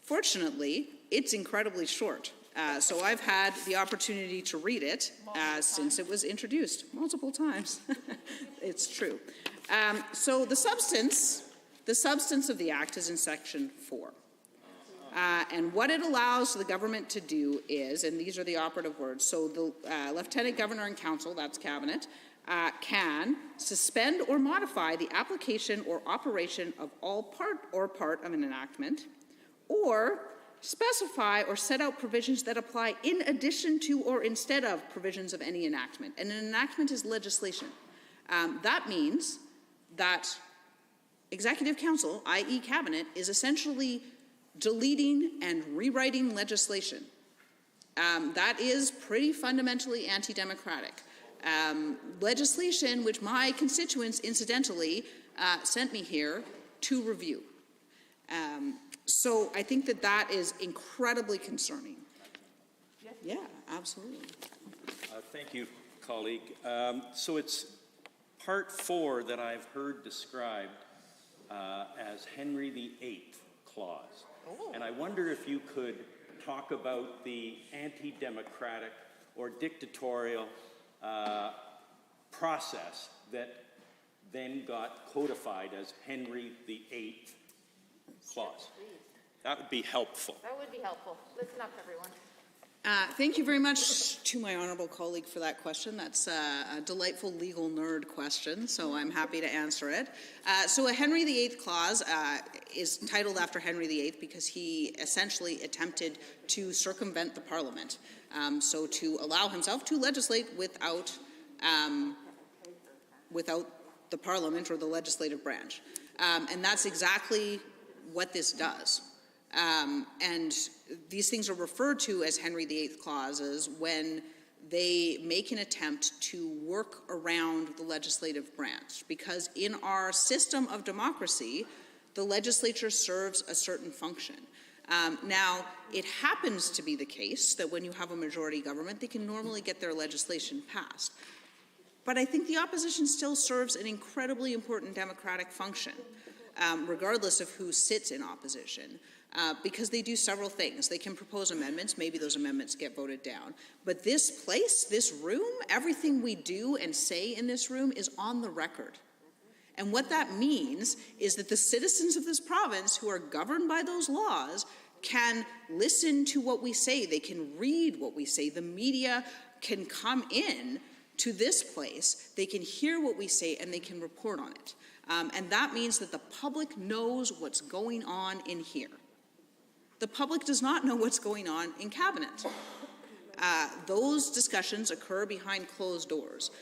D: fortunately, it's incredibly short. So I've had the opportunity to read it since it was introduced multiple times. It's true. So the substance of the Act is in Section 4. And what it allows the government to do is, and these are the operative words, so the Lieutenant Governor and Council, that's Cabinet, can suspend or modify the application or operation of all part of an enactment, or specify or set out provisions that apply in addition to or instead of provisions of any enactment. And an enactment is legislation. That means that Executive Council, i.e. Cabinet, is essentially deleting and rewriting legislation. That is pretty fundamentally anti-democratic. Legislation which my constituents, incidentally, sent me here to review. So I think that is incredibly concerning. Yeah, absolutely.
C: Thank you, colleague. So it's Part 4 that I've heard described as Henry VIII clause. Oh. And I wonder if you could talk about the anti-democratic or dictatorial process that then got codified as Henry VIII clause. That would be helpful.
I: That would be helpful. Listen up, everyone.
D: Thank you very much to my honourable colleague for that question. That's a delightful legal nerd question, so I'm happy to answer it. So a Henry VIII clause is titled after Henry VIII because he essentially attempted to circumvent the Parliament, so to allow himself to legislate without the Parliament or the legislative branch. And that's exactly what this does. And these things are referred to as Henry VIII clauses when they make an attempt to work around the legislative branch, because in our system of democracy, the legislature serves a certain function. Now, it happens to be the case that when you have a majority government, they can normally get their legislation passed. But I think the opposition still serves an incredibly important democratic function, regardless of who sits in opposition, because they do several things. They can propose amendments. Maybe those amendments get voted down. But this place, this room, everything we do and say in this room is on the record. And what that means is that the citizens of this province who are governed by those laws can listen to what we say. They can read what we say. The media can come in to this place. They can hear what we say and they can report on it. And that means that the public knows what's going on in here. The public does not know what's going on in cabinet. Those discussions occur behind closed doors.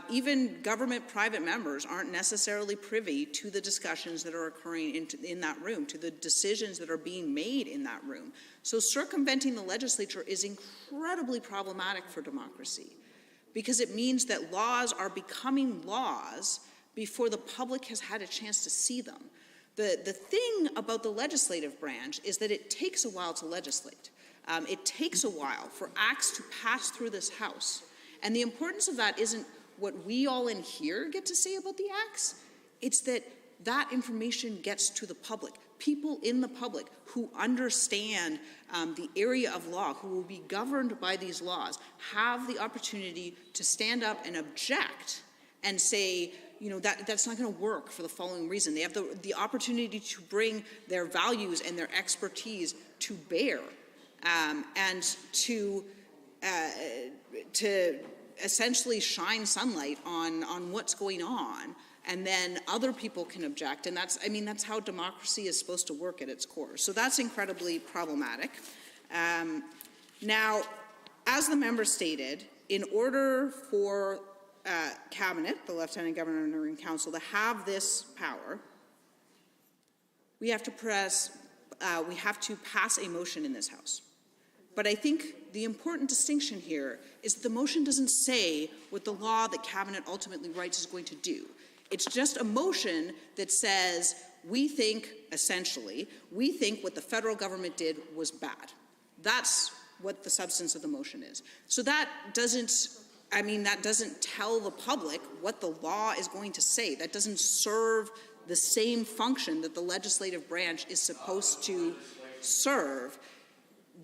D: Even government private members aren't necessarily privy to the discussions that are occurring in that room, to the decisions that are being made in that room. So circumventing the legislature is incredibly problematic for democracy, because it means that laws are becoming laws before the public has had a chance to see them. The thing about the legislative branch is that it takes a while to legislate. It takes a while for acts to pass through this House. And the importance of that isn't what we all in here get to say about the acts. It's that that information gets to the public. People in the public who understand the area of law, who will be governed by these laws, have the opportunity to stand up and object and say, you know, that's not going to work for the following reason. They have the opportunity to bring their values and their expertise to bear, and to essentially shine sunlight on what's going on, and then other people can object. And that's how democracy is supposed to work at its core. So that's incredibly problematic. Now, as the member stated, in order for Cabinet, the Lieutenant Governor and Council, to have this power, we have to pass a motion in this House. But I think the important distinction here is that the motion doesn't say what the law that Cabinet ultimately writes is going to do. It's just a motion that says, we think what the federal government did was bad. That's what the substance of the motion is. So that doesn't tell the public what the law is going to say. That doesn't serve the same function that the legislative branch is supposed to serve.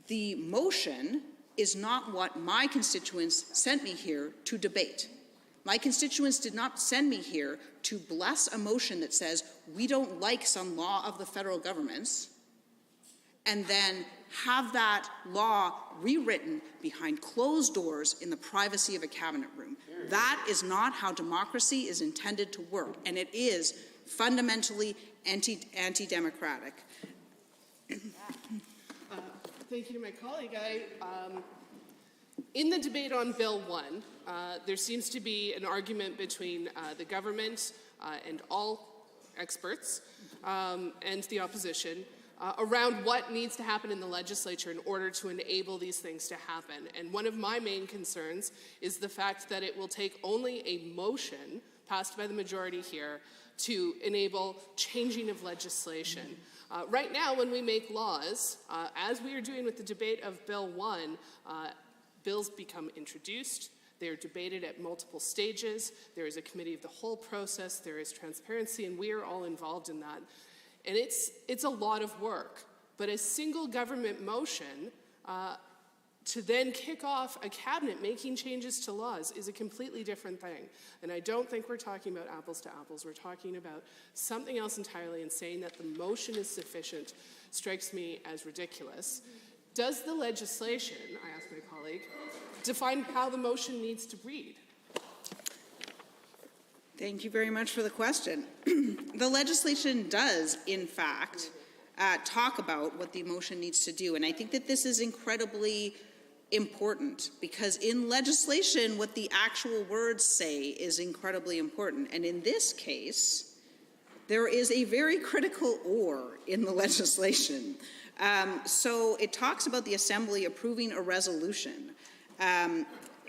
D: The motion is not what my constituents sent me here to debate. My constituents did not send me here to bless a motion that says we don't like some law of the federal government's, and then have that law rewritten behind closed doors in the privacy of a cabinet room. That is not how democracy is intended to work, and it is fundamentally anti-democratic.
H: Thank you to my colleague. In the debate on Bill 1, there seems to be an argument between the government and all experts and the opposition around what needs to happen in the legislature in order to enable these things to happen. And one of my main concerns is the fact that it will take only a motion passed by the majority here to enable changing of legislation. Right now, when we make laws, as we are doing with the debate of Bill 1, bills become introduced, they are debated at multiple stages, there is a committee of the whole process, there is transparency, and we are all involved in that. And it's a lot of work, but a single government motion to then kick off a cabinet making changes to laws is a completely different thing. And I don't think we're talking about apples to apples. We're talking about something else entirely, and saying that the motion is sufficient strikes me as ridiculous. Does the legislation, I asked my colleague, define how the motion needs to read?
D: Thank you very much for the question. The legislation does, in fact, talk about what the motion needs to do. And I think that this is incredibly important, because in legislation, what the actual words say is incredibly important. And in this case, there is a very critical or in the legislation. So it talks about the Assembly approving a resolution.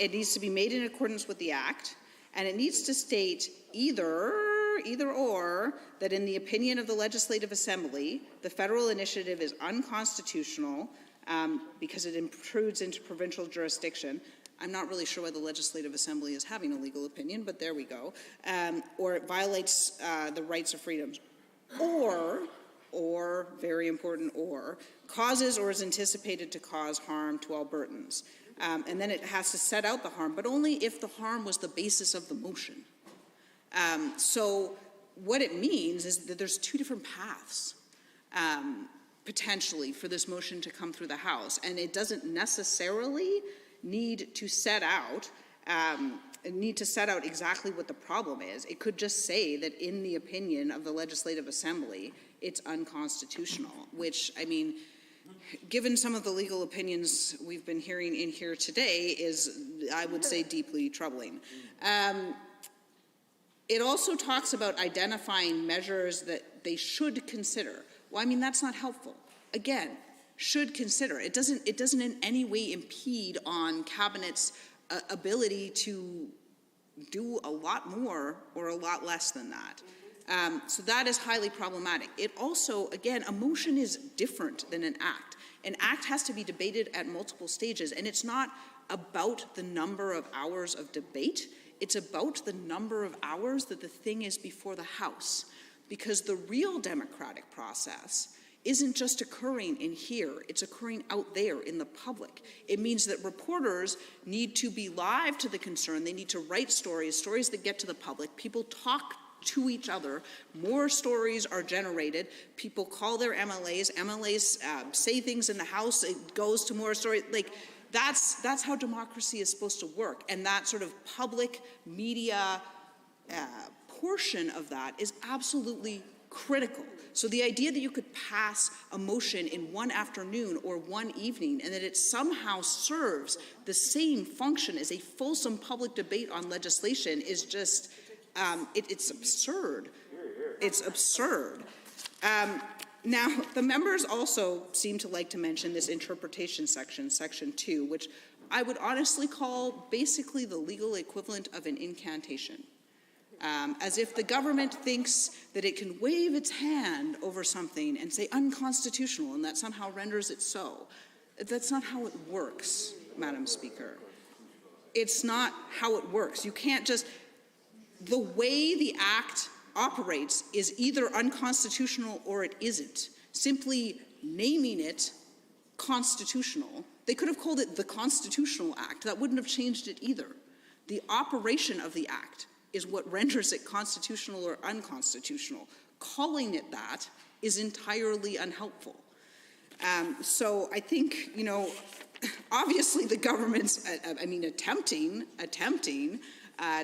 D: it needs to be made in accordance with the Act, and it needs to state either or that in the opinion of the Legislative Assembly, the federal initiative is unconstitutional because it intrudes into provincial jurisdiction. I'm not really sure why the Legislative Assembly is having a legal opinion, but there we go. Or it violates the rights of freedoms. Or, very important, or, causes or is anticipated to cause harm to Albertans. And then it has to set out the harm, but only if the harm was the basis of the motion. So what it means is that there's two different paths, potentially, for this motion to come through the House. And it doesn't necessarily need to set out exactly what the problem is. It could just say that in the opinion of the Legislative Assembly, it's unconstitutional, which, I mean, given some of the legal opinions we've been hearing in here today, is, I would say, deeply troubling. It also talks about identifying measures that they should consider. Well, I mean, that's not helpful. Again, should consider. It doesn't in any way impede on Cabinet's ability to do a lot more or a lot less than that. So that is highly problematic. It also, again, a motion is different than an act. An act has to be debated at multiple stages, and it's not about the number of hours of debate. It's about the number of hours that the thing is before the House. Because the real democratic process isn't just occurring in here, it's occurring out there in the public. It means that reporters need to be live to the concern, they need to write stories that get to the public, people talk to each other, more stories are generated, people call their MLAs say things in the House, it goes to more stories, like, that's how democracy is supposed to work, and that sort of public media portion of that is absolutely critical. So the idea that you could pass a motion in one afternoon or one evening and that it somehow serves the same function as a fulsome public debate on legislation is just, it's absurd. It's absurd. Now, the members also seem to like to mention this interpretation section, Section 2, which I would honestly call basically the legal equivalent of an incantation. As if the government thinks that it can wave its hand over something and say unconstitutional and that somehow renders it so. That's not how it works, Madam Speaker. It's not how it works. You can't just, the way the Act operates is either unconstitutional or it isn't. Simply naming it constitutional, they could have called it the Constitutional Act. That wouldn't have changed it either. The operation of the Act is what renders it constitutional or unconstitutional. Calling it that is entirely unhelpful. So I think, you know, obviously the government's, attempting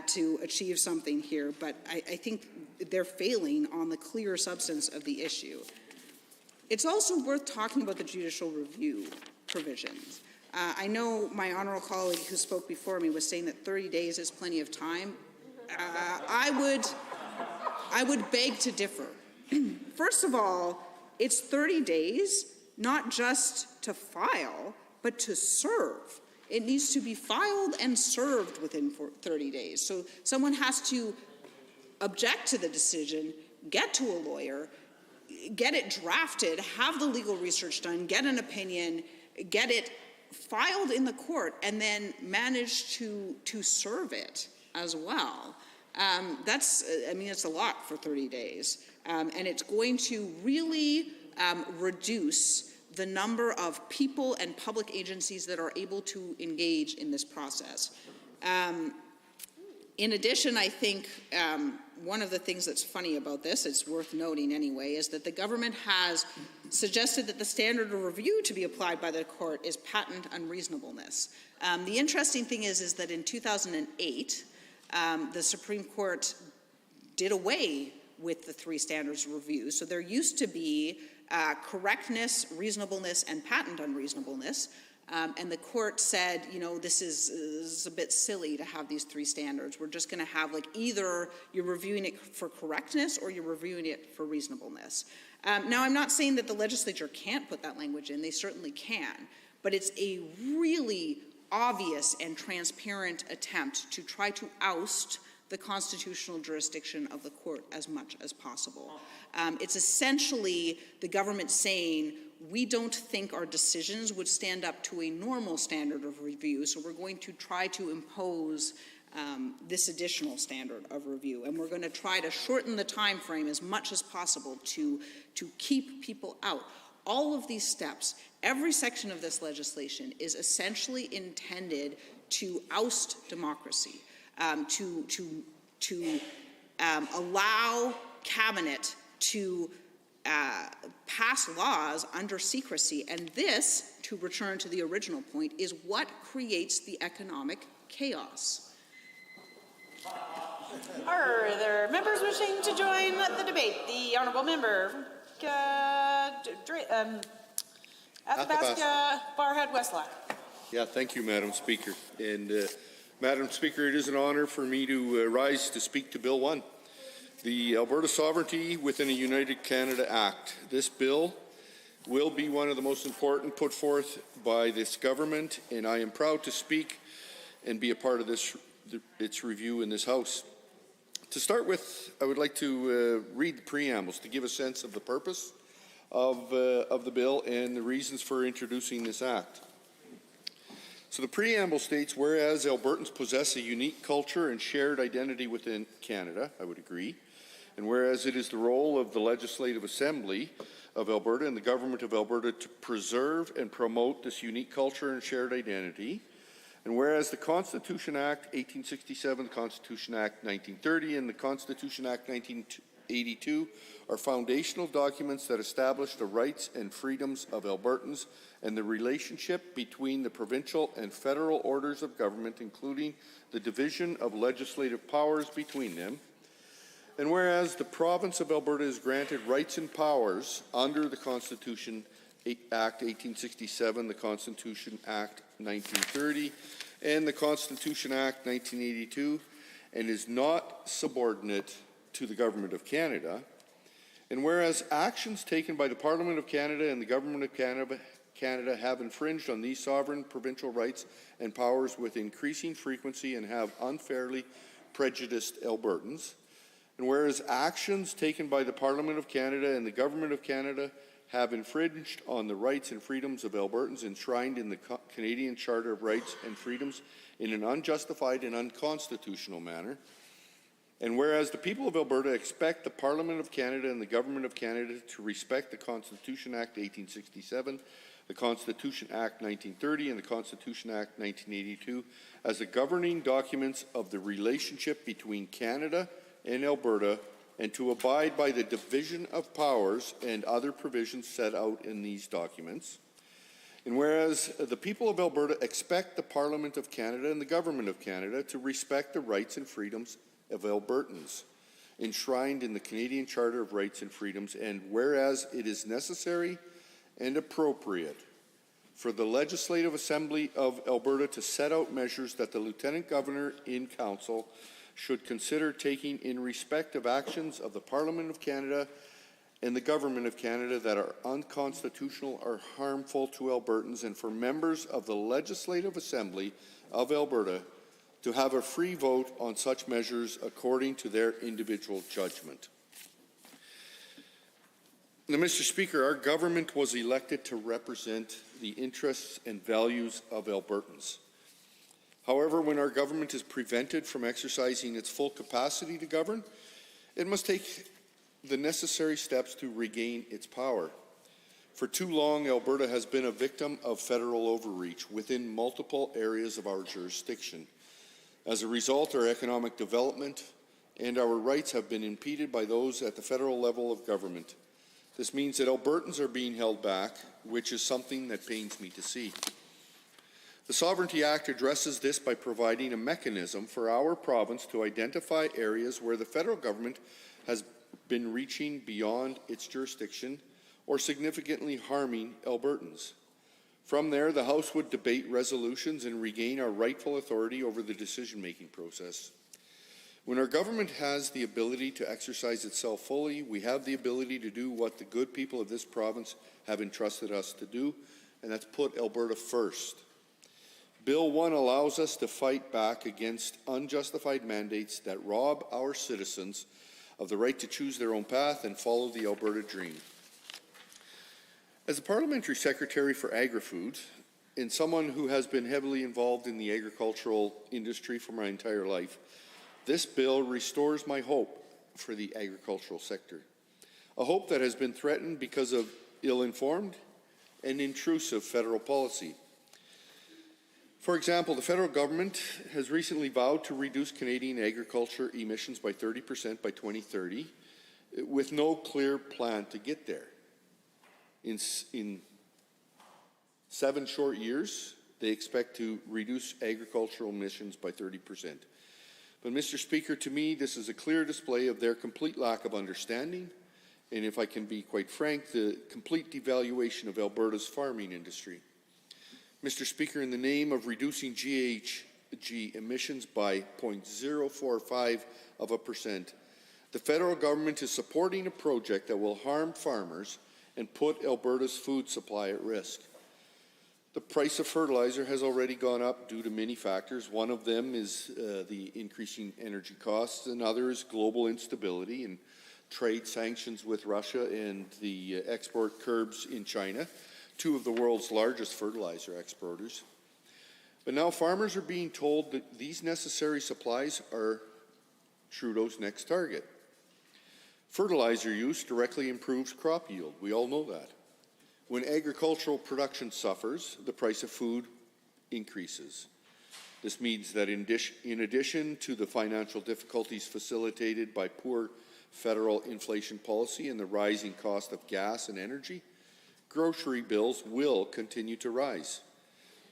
D: to achieve something here, but I think they're failing on the clear substance of the issue. It's also worth talking about the judicial review provisions. I know my honorable colleague who spoke before me was saying that 30 days is plenty of time. I would beg to differ. First of all, it's 30 days, not just to file, but to serve. It needs to be filed and served within 30 days. So someone has to object to the decision, get to a lawyer, get it drafted, have the legal research done, get an opinion, get it filed in the court, and then manage to serve it as well. It's a lot for 30 days. And it's going to really reduce the number of people and public agencies that are able to engage in this process. In addition, I think one of the things that's funny about this, it's worth noting anyway, is that the government has suggested that the standard of review to be applied by the court is patent unreasonableness. The interesting thing is that in 2008, the Supreme Court did away with the three standards of review. So there used to be correctness, reasonableness, and patent unreasonableness. And the court said, you know, this is a bit silly to have these three standards. We're just going to have, like, either you're reviewing it for correctness or you're reviewing it for reasonableness. Now, I'm not saying that the legislature can't put that language in. They certainly can. But it's a really obvious and transparent attempt to try to oust the constitutional jurisdiction of the court as much as possible. It's essentially the government saying, we don't think our decisions would stand up to a normal standard of review, so we're going to try to impose this additional standard of review, and we're going to try to shorten the time frame as much as possible to keep people out. All of these steps, every section of this legislation is essentially intended to oust democracy, to allow cabinet to pass laws under secrecy. And this, to return to the original point, is what creates the economic chaos.
A: Are there members wishing to join the debate? The honourable member, Athabasca, Barhead, Westlock.
J: Yeah, thank you, Madam Speaker. And Madam Speaker, it is an honor for me to rise to speak to Bill 1, the Alberta Sovereignty within a United Canada Act. This bill will be one of the most important put forth by this government, and I am proud to speak and be a part of its review in this House. To start with, I would like to read the preambles to give a sense of the purpose of the bill and the reasons for introducing this act. So the preamble states, whereas Albertans possess a unique culture and shared identity within Canada, I would agree, and whereas it is the role of the Legislative Assembly of Alberta and the Government of Alberta to preserve and promote this unique culture and shared identity, and whereas the Constitution Act 1867, the Constitution Act 1930, and the Constitution Act 1982 are foundational documents that establish the rights and freedoms of Albertans and the relationship between the provincial and federal orders of government, including the division of legislative powers between them. And whereas the province of Alberta is granted rights and powers under the Constitution Act 1867, the Constitution Act 1930, and the Constitution Act 1982, and is not subordinate to the Government of Canada. And whereas actions taken by the Parliament of Canada and the Government of Canada have infringed on these sovereign provincial rights and powers with increasing frequency and have unfairly prejudiced Albertans. And whereas actions taken by the Parliament of Canada and the Government of Canada have infringed on the rights and freedoms of Albertans enshrined in the Canadian Charter of Rights and Freedoms in an unjustified and unconstitutional manner. And whereas the people of Alberta expect the Parliament of Canada and the Government of Canada to respect the Constitution Act 1867, the Constitution Act 1930, and the Constitution Act 1982 as the governing documents of the relationship between Canada and Alberta, and to abide by the division of powers and other provisions set out in these documents. And whereas the people of Alberta expect the Parliament of Canada and the Government of Canada to respect the rights and freedoms of Albertans enshrined in the Canadian Charter of Rights and Freedoms, and whereas it is necessary and appropriate for the Legislative Assembly of Alberta to set out measures that the Lieutenant Governor in Council should consider taking in respect of actions of the Parliament of Canada and the Government of Canada that are unconstitutional or harmful to Albertans, and for members of the Legislative Assembly of Alberta to have a free vote on such measures according to their individual judgment. Now, Mr. Speaker, our government was elected to represent the interests and values of Albertans. However, when our government is prevented from exercising its full capacity to govern, it must take the necessary steps to regain its power. For too long, Alberta has been a victim of federal overreach within multiple areas of our jurisdiction. As a result, our economic development and our rights have been impeded by those at the federal level of government. This means that Albertans are being held back, which is something that pains me to see. The Sovereignty Act addresses this by providing a mechanism for our province to identify areas where the federal government has been reaching beyond its jurisdiction or significantly harming Albertans. From there, the House would debate resolutions and regain our rightful authority over the decision-making process. When our government has the ability to exercise itself fully, we have the ability to do what the good people of this province have entrusted us to do, and that's put Alberta first. Bill 1 allows us to fight back against unjustified mandates that rob our citizens of the right to choose their own path and follow the Alberta dream. As a Parliamentary Secretary for Agri-Food, and someone who has been heavily involved in the agricultural industry for my entire life, this bill restores my hope for the agricultural sector, a hope that has been threatened because of ill-informed and intrusive federal policy. For example, the federal government has recently vowed to reduce Canadian agriculture emissions by 30% by 2030, with no clear plan to get there. In 7 short years, they expect to reduce agricultural emissions by 30%. But, Mr. Speaker, to me, this is a clear display of their complete lack of understanding, and if I can be quite frank, the complete devaluation of Alberta's farming industry. Mr. Speaker, in the name of reducing GHG emissions by 0.045%, the federal government is supporting a project that will harm farmers and put Alberta's food supply at risk. The price of fertilizer has already gone up due to many factors. One of them is the increasing energy costs. Another is global instability and trade sanctions with Russia and the export curbs in China, 2 of the world's largest fertilizer exporters. But now farmers are being told that these necessary supplies are Trudeau's next target. Fertilizer use directly improves crop yield. We all know that. When agricultural production suffers, the price of food increases. This means that in addition to the financial difficulties facilitated by poor federal inflation policy and the rising cost of gas and energy, grocery bills will continue to rise.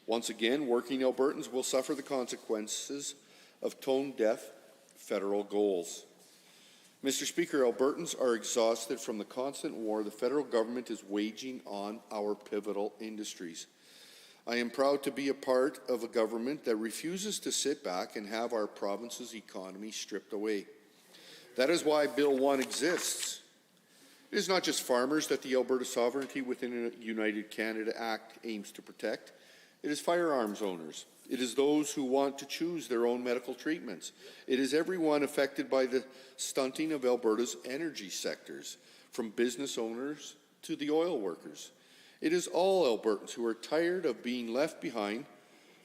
J: Once again, working Albertans will suffer the consequences of tone-deaf federal goals. Mr. Speaker, Albertans are exhausted from the constant war the federal government is waging on our pivotal industries. I am proud to be a part of a government that refuses to sit back and have our province's economy stripped away. That is why Bill 1 exists. It is not just farmers that the Alberta Sovereignty within a United Canada Act aims to protect. It is firearms owners. It is those who want to choose their own medical treatments. It is everyone affected by the stunting of Alberta's energy sectors, from business owners to the oil workers. It is all Albertans who are tired of being left behind,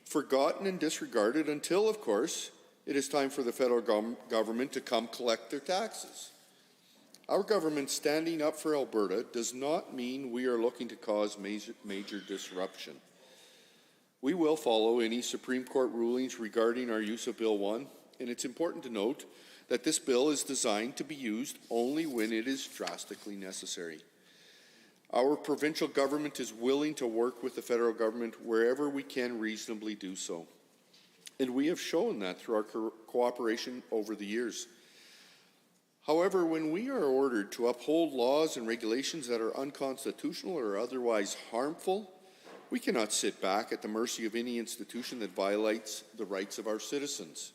J: forgotten and disregarded until, of course, it is time for the federal government to come collect their taxes. Our government standing up for Alberta does not mean we are looking to cause major disruption. We will follow any Supreme Court rulings regarding our use of Bill 1, and it's important to note that this bill is designed to be used only when it is drastically necessary. Our provincial government is willing to work with the federal government wherever we can reasonably do so, and we have shown that through our cooperation over the years. However, when we are ordered to uphold laws and regulations that are unconstitutional or otherwise harmful, we cannot sit back at the mercy of any institution that violates the rights of our citizens.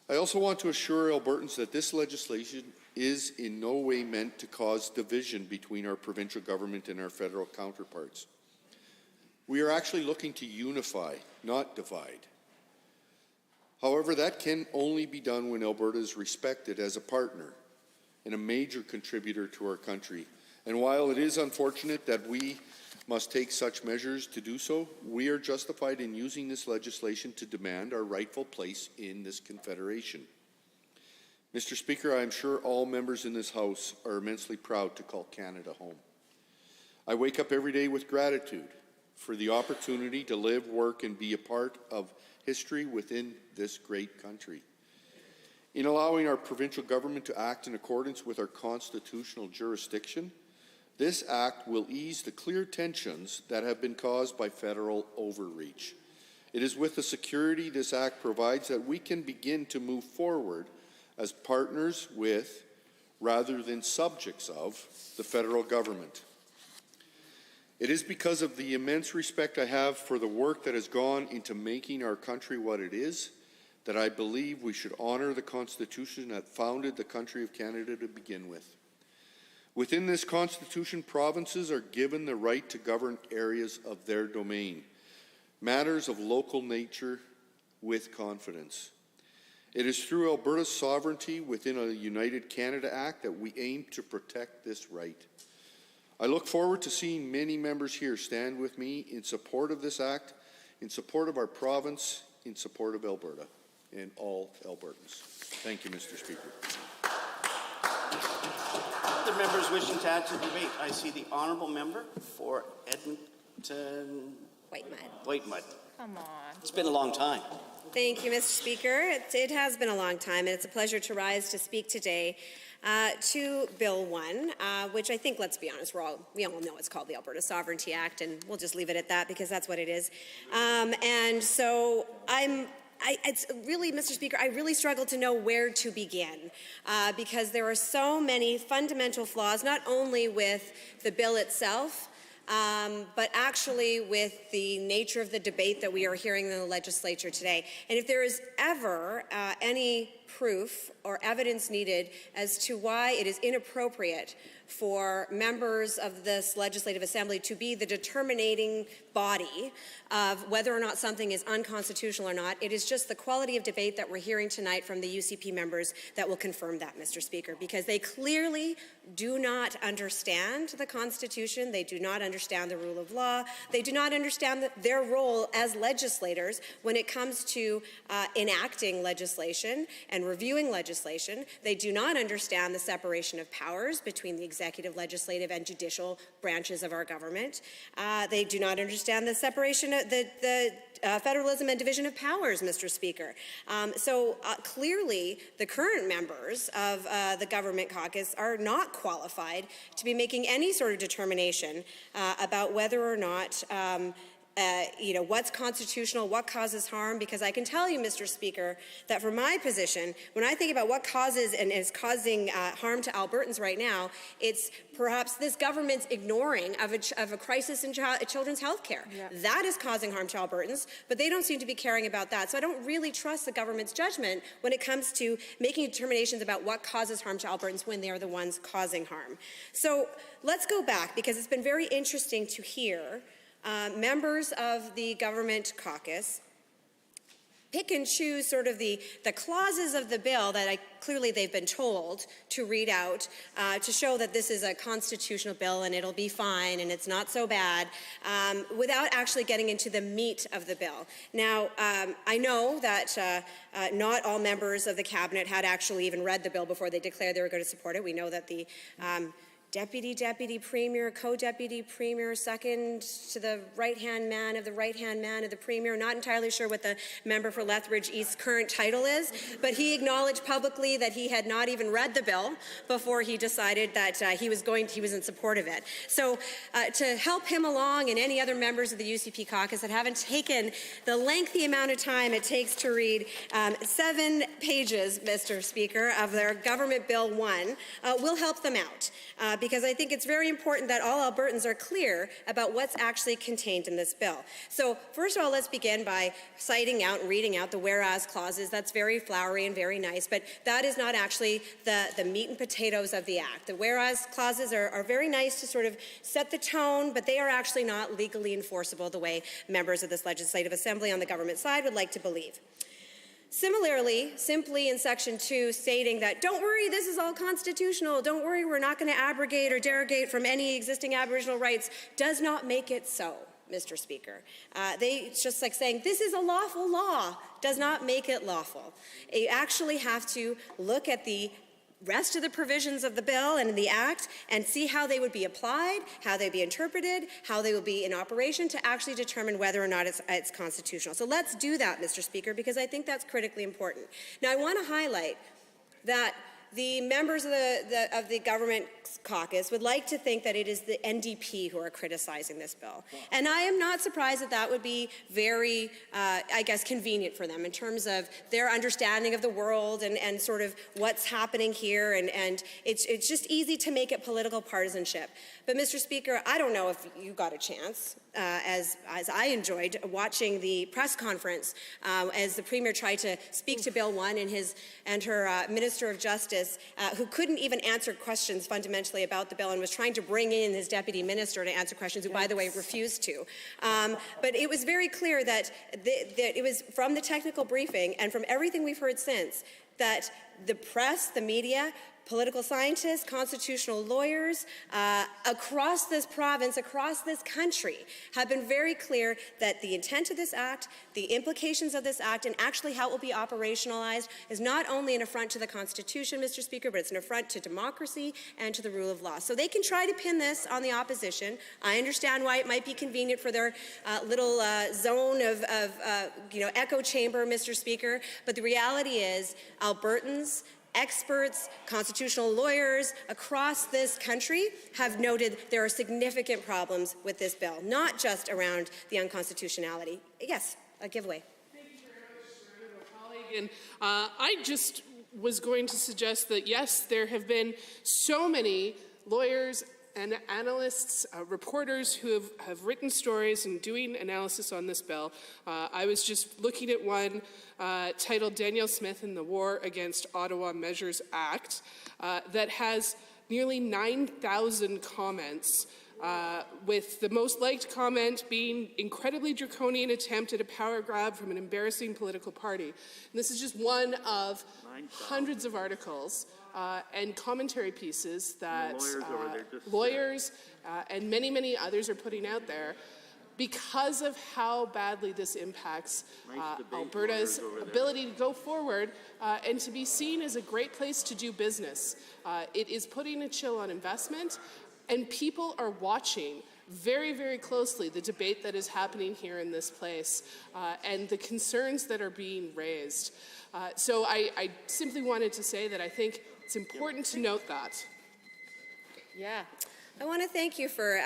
J: I also want to assure Albertans that this legislation is in no way meant to cause division between our provincial government and our federal counterparts. We are actually looking to unify, not divide. However, that can only be done when Alberta is respected as a partner and a major contributor to our country. And while it is unfortunate that we must take such measures to do so, we are justified in using this legislation to demand our rightful place in this confederation. Mr. Speaker, I am sure all members in this House are immensely proud to call Canada home. I wake up every day with gratitude for the opportunity to live, work, and be a part of history within this great country. In allowing our provincial government to act in accordance with our constitutional jurisdiction, this act will ease the clear tensions that have been caused by federal overreach. It is with the security this act provides that we can begin to move forward as partners with, rather than subjects of, the federal government. It is because of the immense respect I have for the work that has gone into making our country what it is that I believe we should honor the Constitution that founded the country of Canada to begin with. Within this Constitution, provinces are given the right to govern areas of their domain. matters of local nature with confidence. It is through Alberta's sovereignty within a United Canada Act that we aim to protect this right. I look forward to seeing many members here stand with me in support of this act, in support of our province, in support of Alberta and all Albertans. Thank you, Mr. Speaker.
K: Other members wishing to add to the debate. I see the honourable member for Edmonton Whitemud.
I: Come on.
K: It's been a long time.
L: Thank you, Mr. Speaker. It has been a long time, and it's a pleasure to rise to speak today to Bill 1, which I think, let's be honest, we all know it's called the Alberta Sovereignty Act, and we'll just leave it at that because that's what it is. And so it's really, Mr. Speaker, I really struggle to know where to begin because there are so many fundamental flaws, not only with the bill itself, but actually with the nature of the debate that we are hearing in the legislature today. And if there is ever any proof or evidence needed as to why it is inappropriate for members of this legislative assembly to be the determining body of whether or not something is unconstitutional or not, it is just the quality of debate that we're hearing tonight from the UCP members that will confirm that, Mr. Speaker, because they clearly do not understand the Constitution, they do not understand the rule of law, they do not understand their role as legislators when it comes to enacting legislation and reviewing legislation. They do not understand the separation of powers between the executive, legislative, and judicial branches of our government. They do not understand the separation of the federalism and division of powers, Mr. Speaker. So clearly, the current members of the government caucus are not qualified to be making any sort of determination about whether or not what's constitutional, what causes harm, because I can tell you, Mr. Speaker, that from my position, when I think about what causes and is causing harm to Albertans right now, it's perhaps this government's ignoring of a crisis in children's health care. Yeah. That is causing harm to Albertans, but they don't seem to be caring about that. So I don't really trust the government's judgment when it comes to making determinations about what causes harm to Albertans when they are the ones causing harm. So let's go back, because it's been very interesting to hear members of the government caucus pick and choose sort of the clauses of the bill that clearly they've been told to read out to show that this is a constitutional bill and it'll be fine and it's not so bad, without actually getting into the meat of the bill. Now, I know that not all members of the cabinet had actually even read the bill before they declared they were going to support it. We know that the Deputy Premier, Co-Deputy Premier, second to the right-hand man of the Premier. Not entirely sure what the member for Lethbridge East's current title is, but he acknowledged publicly that he had not even read the bill before he decided that he was in support of it. So to help him along and any other members of the UCP caucus that haven't taken the lengthy amount of time it takes to read 7 pages, Mr. Speaker, of their Government Bill 1, will help them out. Because I think it's very important that all Albertans are clear about what's actually contained in this bill. So first of all, let's begin by citing out and reading out the whereas clauses. That's very flowery and very nice, but that is not actually the meat and potatoes of the act. The whereas clauses are very nice to sort of set the tone, but they are actually not legally enforceable the way members of this legislative assembly on the government side would like to believe. Similarly, simply in Section 2 stating that, don't worry, this is all constitutional, don't worry, we're not going to abrogate or derogate from any existing Aboriginal rights, does not make it so, Mr. Speaker. It's just like saying, this is a lawful law, does not make it lawful. You actually have to look at the rest of the provisions of the bill and the act and see how they would be applied, how they'd be interpreted, how they will be in operation to actually determine whether or not it's constitutional. So let's do that, Mr. Speaker, because I think that's critically important. Now, I want to highlight that the members of the government caucus would like to think that it is the NDP who are criticizing this bill. And I am not surprised that would be very, convenient for them in terms of their understanding of the world and sort of what's happening here. And it's just easy to make it political partisanship. But, Mr. Speaker, I don't know if you got a chance, as I enjoyed watching the press conference as the Premier tried to speak to Bill 1 and her Minister of Justice Justice who couldn't even answer questions fundamentally about the bill and was trying to bring in his deputy minister to answer questions, who, by the way, refused to. But it was very clear that it was from the technical briefing and from everything we've heard since that the press, the media, political scientists, constitutional lawyers across this province, across this country, have been very clear that the intent of this act, the implications of this act, and actually how it will be operationalized is not only an affront to the Constitution, Mr. Speaker, but it's an affront to democracy and to the rule of law. So they can try to pin this on the opposition. I understand why it might be convenient for their little zone of echo chamber, Mr. Speaker, but the reality is Albertans, experts, constitutional lawyers across this country have noted there are significant problems with this bill, not just around the unconstitutionality. Yes, a giveaway.
H: Thank you very much, colleague. And I just was going to suggest that, yes, there have been so many lawyers and analysts, reporters who have written stories and doing analysis on this bill. I was just looking at one titled Danielle Smith and the War Against Ottawa Measures Act that has nearly 9,000 comments, with the most liked comment being incredibly draconian attempt at a power grab from an embarrassing political party. And this is just one of hundreds of articles and commentary pieces that lawyers and many, many others are putting out there because of how badly this impacts Alberta's ability to go forward and to be seen as a great place to do business. It is putting a chill on investment, and people are watching very, very closely the debate that is happening here in this place and the concerns that are being raised. So I simply wanted to say that I think it's important to note that.
L: Yeah. I want to thank you for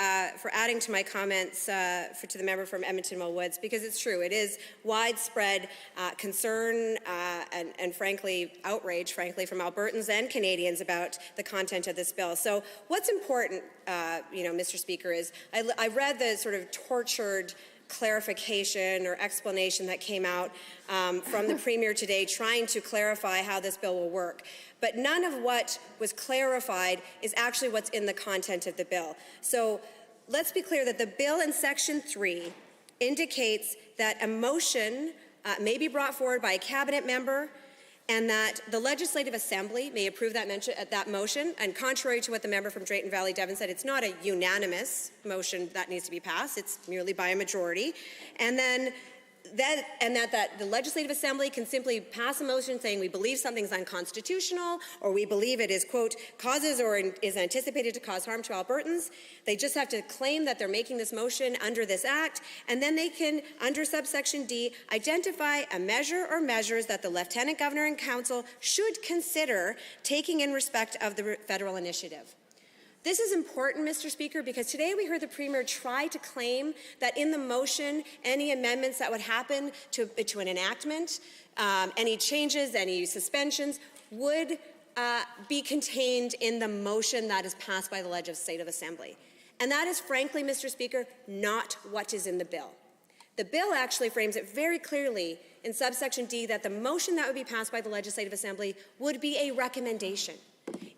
L: adding to my comments to the member from Edmonton Mill Woods, because it's true. It is widespread concern and frankly, outrage, frankly, from Albertans and Canadians about the content of this bill. So what's important, Mr. Speaker, is I read the sort of tortured clarification or explanation that came out from the Premier today trying to clarify how this bill will work. But none of what was clarified is actually what's in the content of the bill. So let's be clear that the bill in Section 3 indicates that a motion may be brought forward by a cabinet member and that the Legislative Assembly may approve that motion. And contrary to what the member from Drayton Valley Devon said, it's not a unanimous motion that needs to be passed. It's merely by a majority. And then that the Legislative Assembly can simply pass a motion saying we believe something's unconstitutional or we believe it is, quote, causes or is anticipated to cause harm to Albertans. They just have to claim that they're making this motion under this act, and then they can, under subsection D, identify a measure or measures that the Lieutenant Governor and Council should consider taking in respect of the federal initiative. This is important, Mr. Speaker, because today we heard the Premier try to claim that in the motion, any amendments that would happen to an enactment, any changes, any suspensions, would be contained in the motion that is passed by the Legislative Assembly. And that is, frankly, Mr. Speaker, not what is in the bill. The bill actually frames it very clearly in subsection D that the motion that would be passed by the Legislative Assembly would be a recommendation.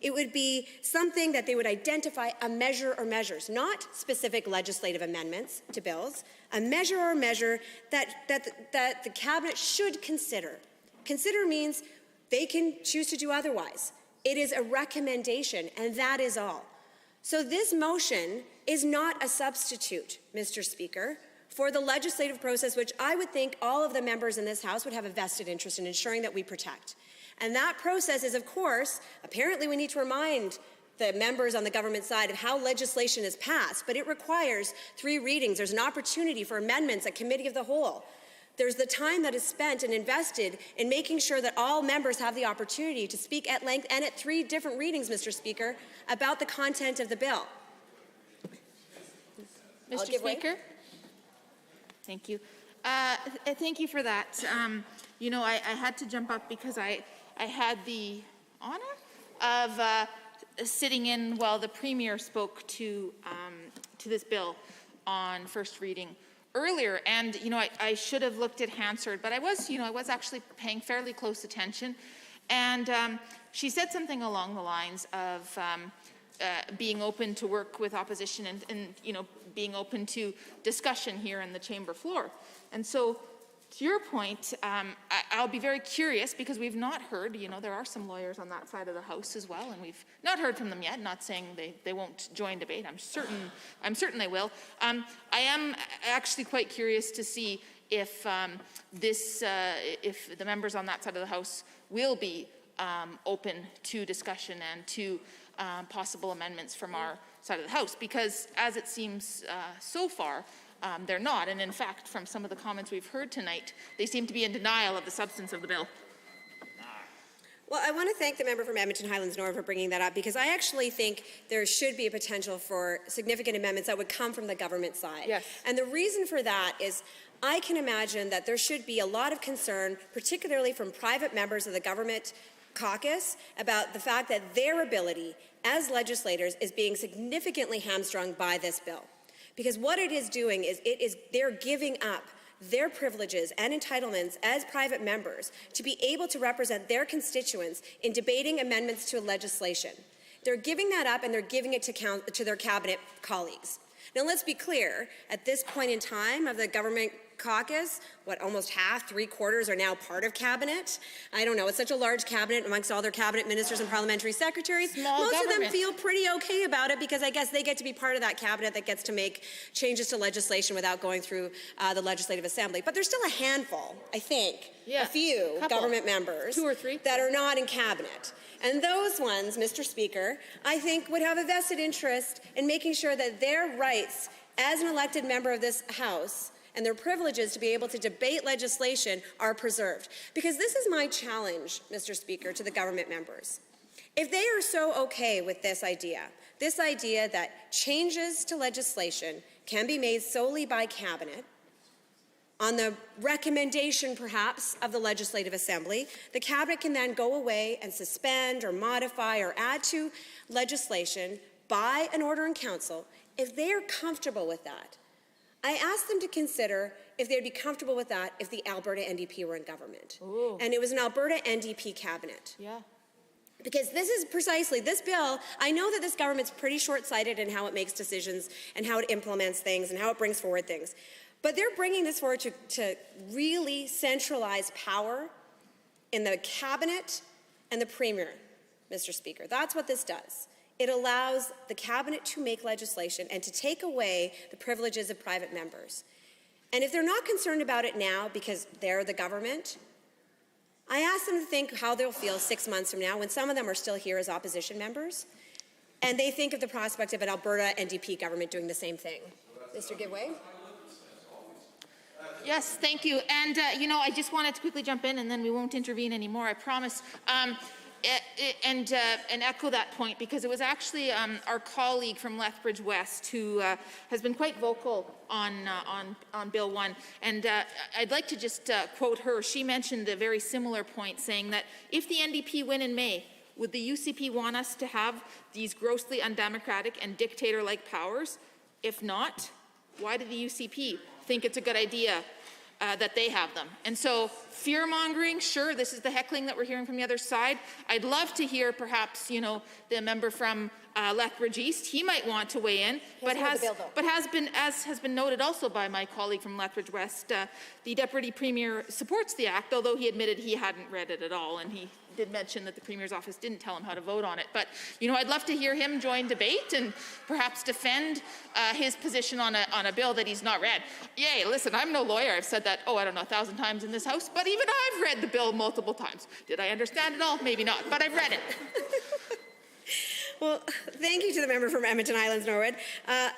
L: It would be something that they would identify a measure or measures, not specific legislative amendments to bills, a measure or measure that the Cabinet should consider. Consider means they can choose to do otherwise. It is a recommendation, and that is all. So this motion is not a substitute, Mr. Speaker, for the legislative process, which I would think all of the members in this House would have a vested interest in ensuring that we protect. And that process is, of course, apparently we need to remind the members on the government side of how legislation is passed, but it requires 3 readings. There's an opportunity for amendments at committee of the whole. There's the time that is spent and invested in making sure that all members have the opportunity to speak at length and at 3 different readings, Mr. Speaker, about the content of the bill.
I: Mr. Speaker? Thank you. Thank you for that. I had to jump up because I had the honor of sitting in while the Premier spoke to this bill on first reading earlier, and I should have looked at Hansard, but I was actually paying fairly close attention, And she said something along the lines of being open to work with opposition and being open to discussion here in the chamber floor. And so, to your point, I'll be very curious because we've not heard, there are some lawyers on that side of the House as well, and we've not heard from them yet, not saying they won't join debate. I'm certain they will. I am actually quite curious to see if if the members on that side of the House will be open to discussion and to possible amendments from our side of the House, because as it seems so far, they're not. And in fact, from some of the comments we've heard tonight, they seem to be in denial of the substance of the bill.
L: Well, I want to thank the member from Edmonton Highlands North for bringing that up, because I actually think there should be a potential for significant amendments that would come from the government side.
I: Yes.
L: And the reason for that is I can imagine that there should be a lot of concern, particularly from private members of the government caucus, about the fact that their ability as legislators is being significantly hamstrung by this bill. Because what it is doing is they're giving up their privileges and entitlements as private members to be able to represent their constituents in debating amendments to legislation. They're giving that up, and they're giving it to their cabinet colleagues. Now, let's be clear, at this point in time of the government caucus, almost half, 3/4 are now part of cabinet. I don't know, it's such a large cabinet amongst all their cabinet ministers and parliamentary secretaries. Most of them feel pretty okay about it, because I guess they get to be part of that cabinet that gets to make changes to legislation without going through the Legislative Assembly. But there's still a handful, I think, a few government members,
I: 2 or 3,
L: that are not in cabinet. And those ones, Mr. Speaker, I think would have a vested interest in making sure that their rights as an elected member of this House and their privileges to be able to debate legislation are preserved. Because this is my challenge, Mr. Speaker, to the government members. If they are so okay with this idea that changes to legislation can be made solely by cabinet, on the recommendation, perhaps, of the Legislative Assembly, the cabinet can then go away and suspend or modify or add to legislation by an order in council. If they are comfortable with that, I asked them to consider if they'd be comfortable with that if the Alberta NDP were in government.
I: Ooh.
L: And it was an Alberta NDP cabinet.
I: Yeah.
L: Because this is precisely, this bill, I know that this government's pretty short-sighted in how it makes decisions and how it implements things and how it brings forward things. But they're bringing this forward to really centralize power in the cabinet and the premier, Mr. Speaker. That's what this does. It allows the cabinet to make legislation and to take away the privileges of private members. And if they're not concerned about it now because they're the government, I ask them to think how they'll feel 6 months from now when some of them are still here as opposition members, and they think of the prospect of an Alberta NDP government doing the same thing. Mr. Gidway?
I: Yes, thank you. And, I just wanted to quickly jump in, and then we won't intervene anymore, I promise. And echo that point, because it was actually our colleague from Lethbridge West who has been quite vocal on Bill 1. And I'd like to just quote her. She mentioned a very similar point, saying that if the NDP win in May, would the UCP want us to have these grossly undemocratic and dictator-like powers? If not, why did the UCP think it's a good idea that they have them? And so fear-mongering, sure, this is the heckling that we're hearing from the other side. I'd love to hear perhaps, the member from Lethbridge East, he might want to weigh in, but has been, as has been noted also by my colleague from Lethbridge West, the Deputy Premier supports the Act, although he admitted he hadn't read it at all, and he did mention that the Premier's office didn't tell him how to vote on it. But, I'd love to hear him join debate and perhaps defend his position on a bill that he's not read. Yay, listen, I'm no lawyer. I've said that, 1,000 times in this House, but even I've read the bill multiple times. Did I understand it all? Maybe not, but I've read it.
L: Well, thank you to the member from Edmonton Highlands Norwood.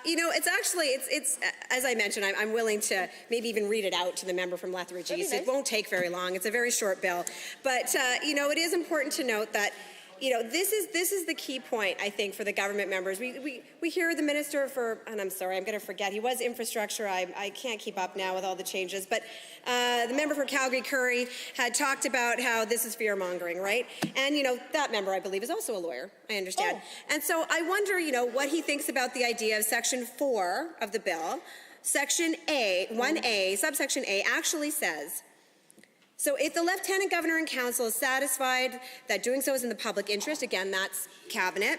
L: It's as I mentioned, I'm willing to maybe even read it out to the member from Lethbridge East. Nice. It won't take very long. It's a very short bill. But, it is important to note that, this is the key point, I think, for the government members. We hear the minister and I'm sorry, I'm going to forget. He was infrastructure. I can't keep up now with all the changes. But the member for Calgary-Curry had talked about how this is fear-mongering, right? And, that member, I believe, is also a lawyer, I understand. Oh. And so I wonder, what he thinks about the idea of Section 4 of the bill. Section A, 1A, subsection A, actually says, So if the Lieutenant Governor and Council is satisfied that doing so is in the public interest, again, that's Cabinet,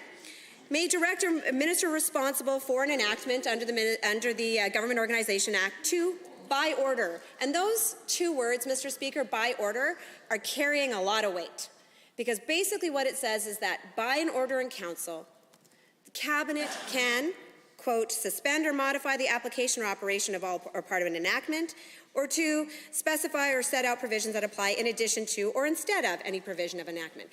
L: may direct a minister responsible for an enactment under the Government Organization Act to by order. And those two words, Mr. Speaker, by order, are carrying a lot of weight. Because basically what it says is that by an order in council, the Cabinet can, quote, suspend or modify the application or operation of all or part of an enactment, or to specify or set out provisions that apply in addition to or instead of any provision of enactment.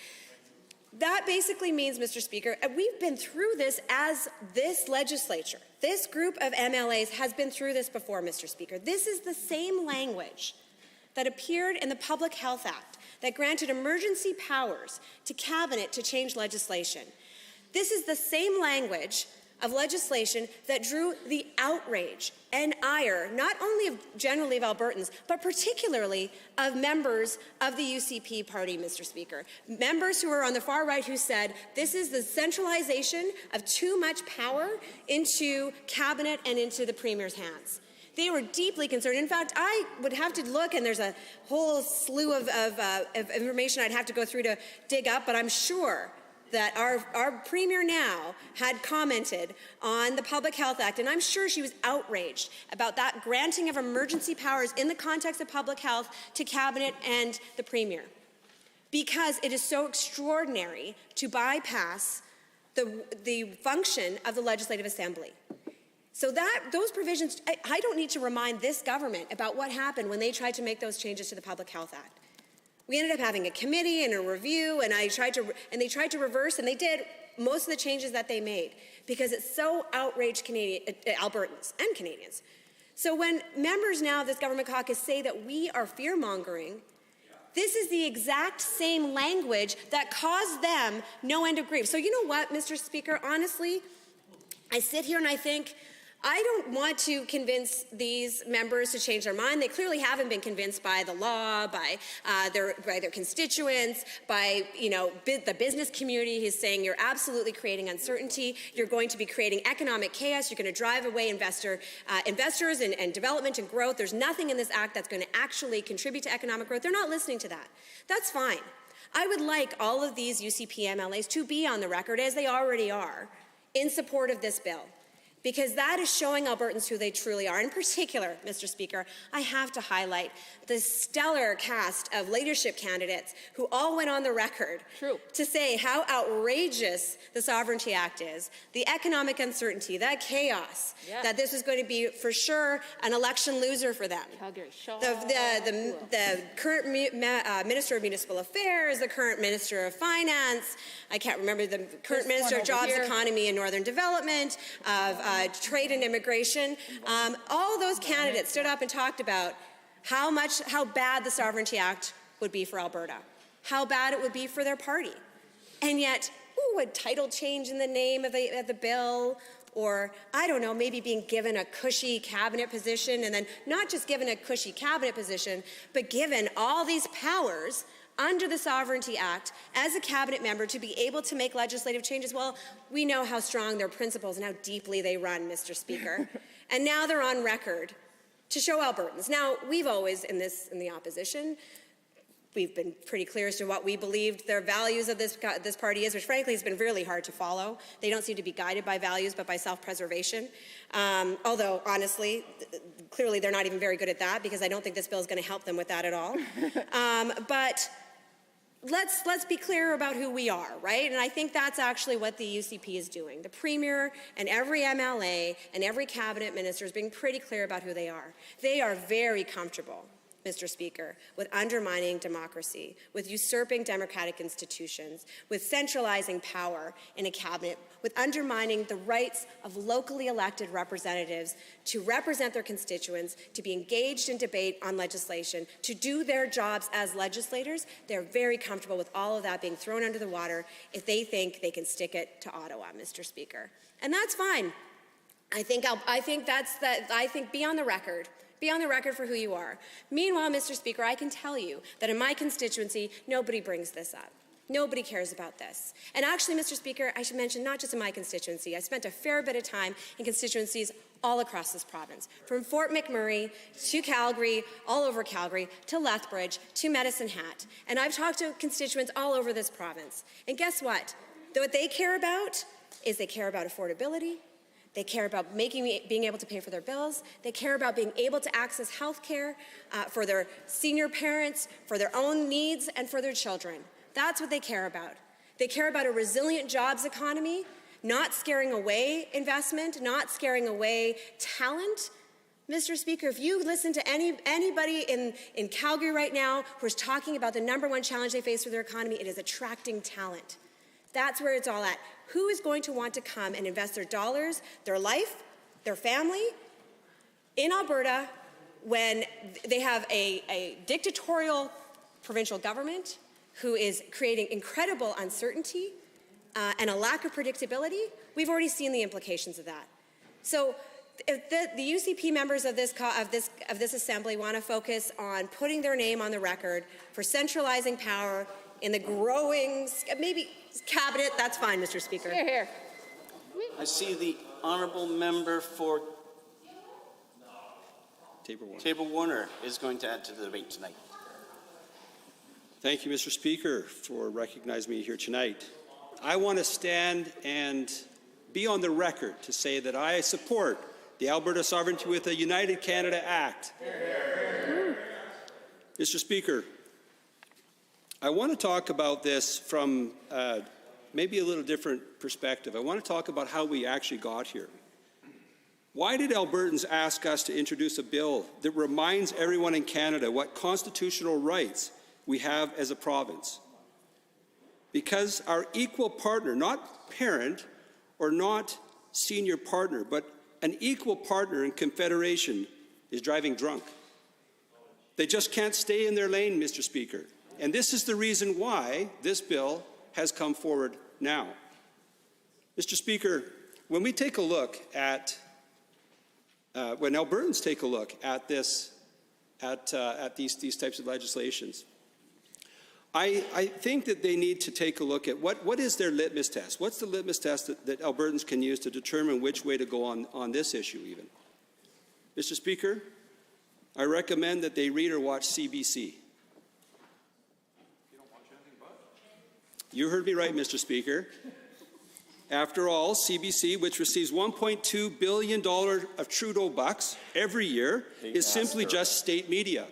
L: That basically means, Mr. Speaker, we've been through this as this legislature. This group of MLAs has been through this before, Mr. Speaker. This is the same language that appeared in the Public Health Act that granted emergency powers to Cabinet to change legislation. This is the same language of legislation that drew the outrage and ire, not only generally of Albertans, but particularly of members of the UCP party, Mr. Speaker. Members who are on the far right who said this is the centralization of too much power into Cabinet and into the Premier's hands. They were deeply concerned. In fact, I would have to look, and there's a whole slew of information I'd have to go through to dig up, but I'm sure that our Premier now had commented on the Public Health Act, and I'm sure she was outraged about that granting of emergency powers in the context of public health to Cabinet and the Premier, because it is so extraordinary to bypass the function of the Legislative Assembly. So those provisions, I don't need to remind this government about what happened when they tried to make those changes to the Public Health Act. We ended up having a committee and a review, and they tried to reverse, and they did most of the changes that they made because it so outraged Albertans and Canadians. So when members now of this government caucus say that we are fear-mongering, this is the exact same language that caused them no end of grief. So you know what, Mr. Speaker, honestly, I sit here and I think, I don't want to convince these members to change their mind. They clearly haven't been convinced by the law, by their constituents, by the business community who's saying you're absolutely creating uncertainty. You're going to be creating economic chaos. You're going to drive away investors and development and growth. There's nothing in this act that's going to actually contribute to economic growth. They're not listening to that. That's fine. I would like all of these UCP MLAs to be on the record, as they already are, in support of this bill, because that is showing Albertans who they truly are. In particular, Mr. Speaker, I have to highlight the stellar cast of leadership candidates who all went on the record to say how outrageous the Sovereignty Act is, the economic uncertainty, that chaos, that this is going to be, for sure, an election loser for them. The current Minister of Municipal Affairs, the current Minister of Finance, I can't remember, the current Minister of Jobs, Economy and Northern Development, of Trade and Immigration. All those candidates stood up and talked about how bad the Sovereignty Act would be for Alberta, how bad it would be for their party. And yet, a title change in the name of the bill, or, I don't know, maybe being given a cushy cabinet position, and then not just given a cushy cabinet position, but given all these powers under the Sovereignty Act as a cabinet member to be able to make legislative changes. Well, we know how strong their principles and how deeply they run, Mr. Speaker. And now they're on record to show Albertans. Now, we've always, in the opposition, we've been pretty clear as to what we believed their values of this party is, which frankly has been really hard to follow. They don't seem to be guided by values, but by self-preservation. Although, honestly, clearly they're not even very good at that, because I don't think this bill is going to help them with that at all. But let's be clear about who we are, right? And I think that's actually what the UCP is doing. The Premier and every MLA and every cabinet minister is being pretty clear about who they are. They are very comfortable, Mr. Speaker, with undermining democracy, with usurping democratic institutions, with centralizing power in a cabinet, with undermining the rights of locally elected representatives to represent their constituents, to be engaged in debate on legislation, to do their jobs as legislators. They're very comfortable with all of that being thrown under the water if they think they can stick it to Ottawa, Mr. Speaker. And that's fine. I think be on the record. Be on the record for who you are. Meanwhile, Mr. Speaker, I can tell you that in my constituency, nobody brings this up. Nobody cares about this. And actually, Mr. Speaker, I should mention not just in my constituency. I spent a fair bit of time in constituencies all across this province, from Fort McMurray to Calgary, all over Calgary, to Lethbridge, to Medicine Hat. And I've talked to constituents all over this province. And guess what? What they care about is they care about affordability. They care about being able to pay for their bills. They care about being able to access health care for their senior parents, for their own needs, and for their children. That's what they care about. They care about a resilient jobs economy, not scaring away investment, not scaring away talent. Mr. Speaker, if you listen to anybody in Calgary right now who's talking about the #1 challenge they face for their economy, it is attracting talent. That's where it's all at. Who is going to want to come and invest their dollars, their life, their family in Alberta when they have a dictatorial provincial government who is creating incredible uncertainty and a lack of predictability? We've already seen the implications of that. So if the UCP members of this assembly want to focus on putting their name on the record for centralizing power in the growing, maybe cabinet, that's fine, Mr. Speaker.
I: Here, here.
K: I see the honourable member for Taber-Warner is going to add to the debate tonight.
M: Thank you, Mr. Speaker, for recognizing me here tonight. I want to stand and be on the record to say that I support the Alberta Sovereignty with a United Canada Act. Mr. Speaker, I want to talk about this from maybe a little different perspective. I want to talk about how we actually got here. Why did Albertans ask us to introduce a bill that reminds everyone in Canada what constitutional rights we have as a province? Because our equal partner, not parent or not senior partner, but an equal partner in Confederation is driving drunk. They just can't stay in their lane, Mr. Speaker. And this is the reason why this bill has come forward now. Mr. Speaker, when we take a look at, when Albertans take a look at this, at these types of legislations, I think that they need to take a look at what is their litmus test? What's the litmus test that Albertans can use to determine which way to go on this issue even? Mr. Speaker, I recommend that they read or watch CBC. You heard me right, Mr. Speaker. After all, CBC, which receives $1.2 billion of Trudeau bucks every year, is simply just state media.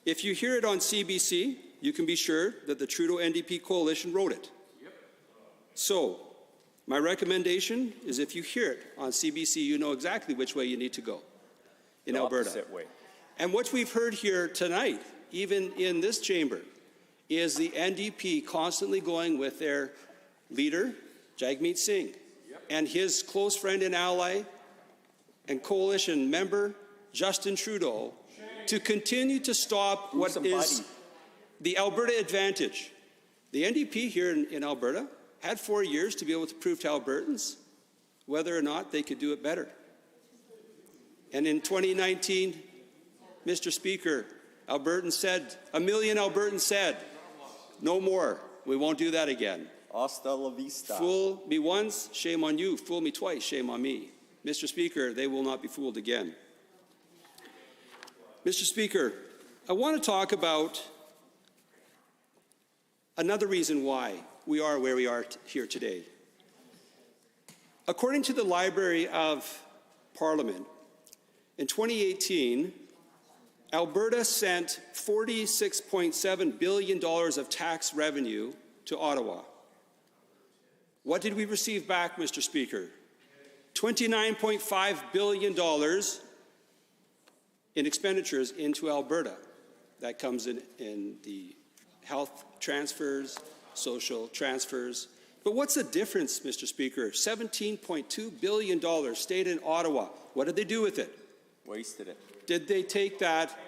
M: If you hear it on CBC, you can be sure that the Trudeau NDP coalition wrote it. So, my recommendation is if you hear it on CBC, you know exactly which way you need to go in Alberta. And what we've heard here tonight, even in this chamber, is the NDP constantly going with their leader, Jagmeet Singh, and his close friend and ally and coalition member, Justin Trudeau, to continue to stop what is the Alberta advantage. The NDP here in Alberta had 4 years to be able to prove to Albertans whether or not they could do it better. And in 2019, Mr. Speaker, Albertans said, 1 million Albertans said, no more, we won't do that again.
N: Hasta la vista.
M: Fool me once, shame on you. Fool me twice, shame on me. Mr. Speaker, they will not be fooled again. Mr. Speaker, I want to talk about another reason why we are where we are here today. According to the Library of Parliament, in 2018, Alberta sent $46.7 billion of tax revenue to Ottawa. What did we receive back, Mr. Speaker? $29.5 billion in expenditures into Alberta. That comes in the health transfers, social transfers. But what's the difference, Mr. Speaker? $17.2 billion stayed in Ottawa. What did they do with it?
N: Wasted it.
M: Did they take that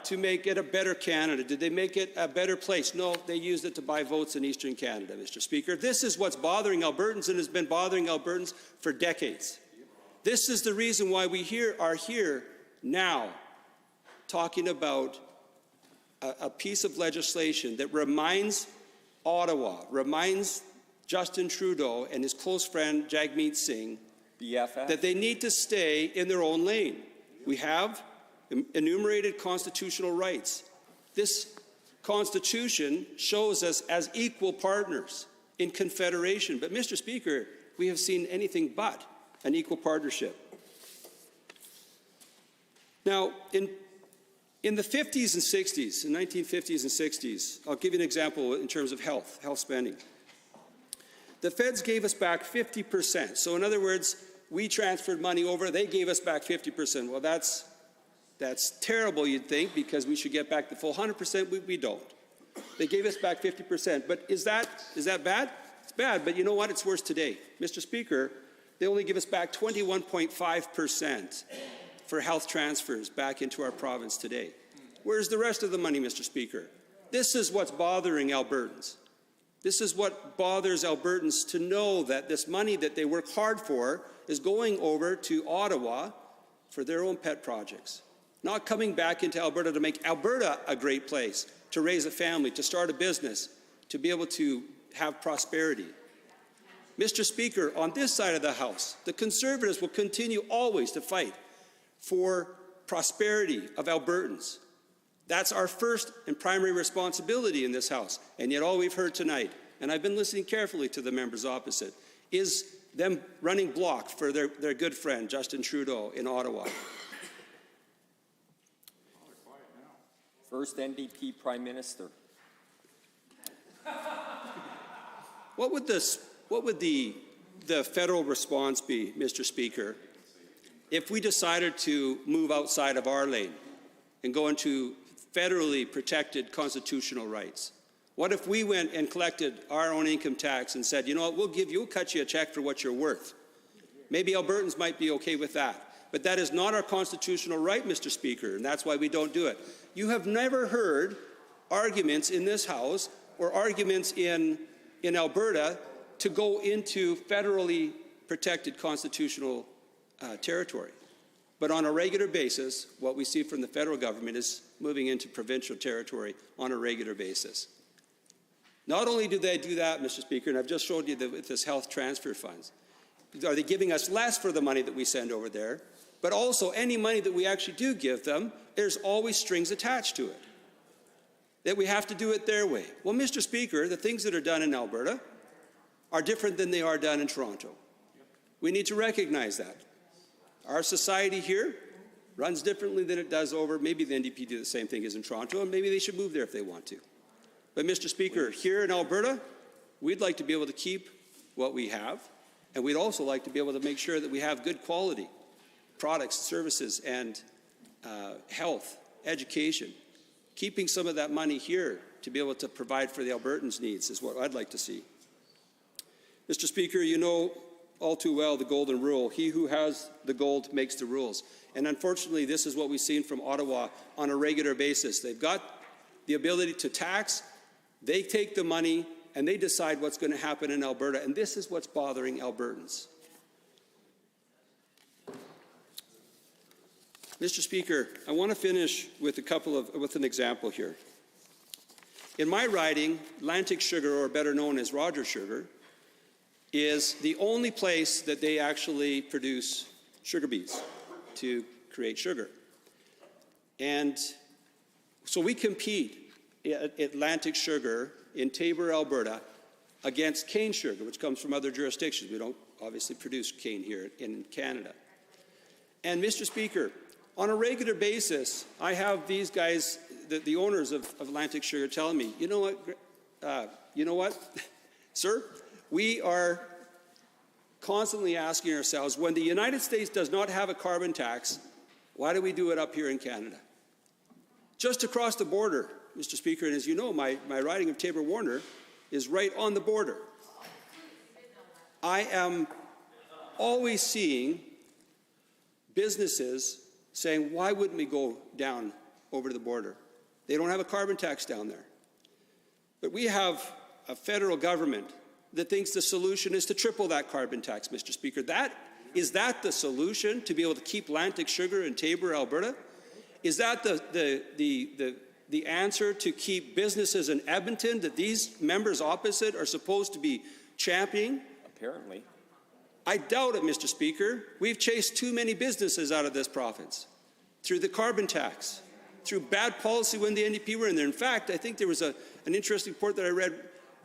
M: to make it a better Canada? Did they make it a better place? No, they used it to buy votes in Eastern Canada, Mr. Speaker. This is what's bothering Albertans and has been bothering Albertans for decades. This is the reason why we are here now talking about a piece of legislation that reminds Ottawa reminds Justin Trudeau and his close friend Jagmeet Singh
N: BFF.
M: that they need to stay in their own lane. We have enumerated constitutional rights. This Constitution shows us as equal partners in confederation. But, Mr. Speaker, we have seen anything but an equal partnership. Now, in the 50s and 60s, in 1950s and 60s, I'll give you an example in terms of health spending. The feds gave us back 50%. So in other words, we transferred money over, they gave us back 50%. Well, that's terrible, you'd think, because we should get back the full 100%. We don't. They gave us back 50%. But is that bad? It's bad, but you know what? It's worse today. Mr. Speaker, they only give us back 21.5% for health transfers back into our province today. Where's the rest of the money, Mr. Speaker? This is what's bothering Albertans. This is what bothers Albertans, to know that this money that they work hard for is going over to Ottawa for their own pet projects, not coming back into Alberta to make Alberta a great place, to raise a family, to start a business, to be able to have prosperity. Mr. Speaker, on this side of the House, the Conservatives will continue always to fight for prosperity of Albertans. That's our first and primary responsibility in this House. And yet all we've heard tonight, and I've been listening carefully to the members opposite, is them running block for their good friend, Justin Trudeau, in Ottawa.
N: First NDP Prime Minister.
M: What would the federal response be, Mr. Speaker, if we decided to move outside of our lane and go into federally protected constitutional rights? What if we went and collected our own income tax and said, you know what, we'll cut you a check for what you're worth? Maybe Albertans might be okay with that. But that is not our constitutional right, Mr. Speaker, and that's why we don't do it. You have never heard arguments in this House or arguments in Alberta to go into federally protected constitutional territory. But on a regular basis, what we see from the federal government is moving into provincial territory on a regular basis. Not only do they do that, Mr. Speaker, and I've just showed you that with this health transfer funds, are they giving us less for the money that we send over there, but also any money that we actually do give them, there's always strings attached to it, that we have to do it their way. Well, Mr. Speaker, the things that are done in Alberta are different than they are done in Toronto. We need to recognize that. Our society here runs differently than it does over, maybe the NDP do the same thing as in Toronto, and maybe they should move there if they want to. But Mr. Speaker, here in Alberta, we'd like to be able to keep what we have, and we'd also like to be able to make sure that we have good quality products, services, and health, education. Keeping some of that money here to be able to provide for the Albertans' needs is what I'd like to see. Mr. Speaker, you know all too well the golden rule: he who has the gold makes the rules. And unfortunately, this is what we've seen from Ottawa on a regular basis. They've got the ability to tax, they take the money, and they decide what's going to happen in Alberta. And this is what's bothering Albertans. Mr. Speaker, I want to finish with an example here. In my riding, Atlantic Sugar, or better known as Rogers Sugar, is the only place that they actually produce sugar beets to create sugar. And so we compete at Atlantic Sugar in Taber, Alberta, against cane sugar, which comes from other jurisdictions. We don't obviously produce cane here in Canada. And Mr. Speaker, on a regular basis, I have these guys, the owners of Atlantic Sugar, telling me, you know what, sir, we are constantly asking ourselves, when the United States does not have a carbon tax, why do we do it up here in Canada? Just across the border, Mr. Speaker, and as you know, my riding of Taber-Warner is right on the border. I am always seeing businesses saying, why wouldn't we go down over to the border? They don't have a carbon tax down there. But we have a federal government that thinks the solution is to triple that carbon tax, Mr. Speaker. Is that the solution to be able to keep Atlantic Sugar in Taber, Alberta? Is that the the answer to keep businesses in Edmonton that these members opposite are supposed to be championing?
N: Apparently.
M: I doubt it, Mr. Speaker. We've chased too many businesses out of this province through the carbon tax, through bad policy when the NDP were in there. In fact, I think there was an interesting report that I read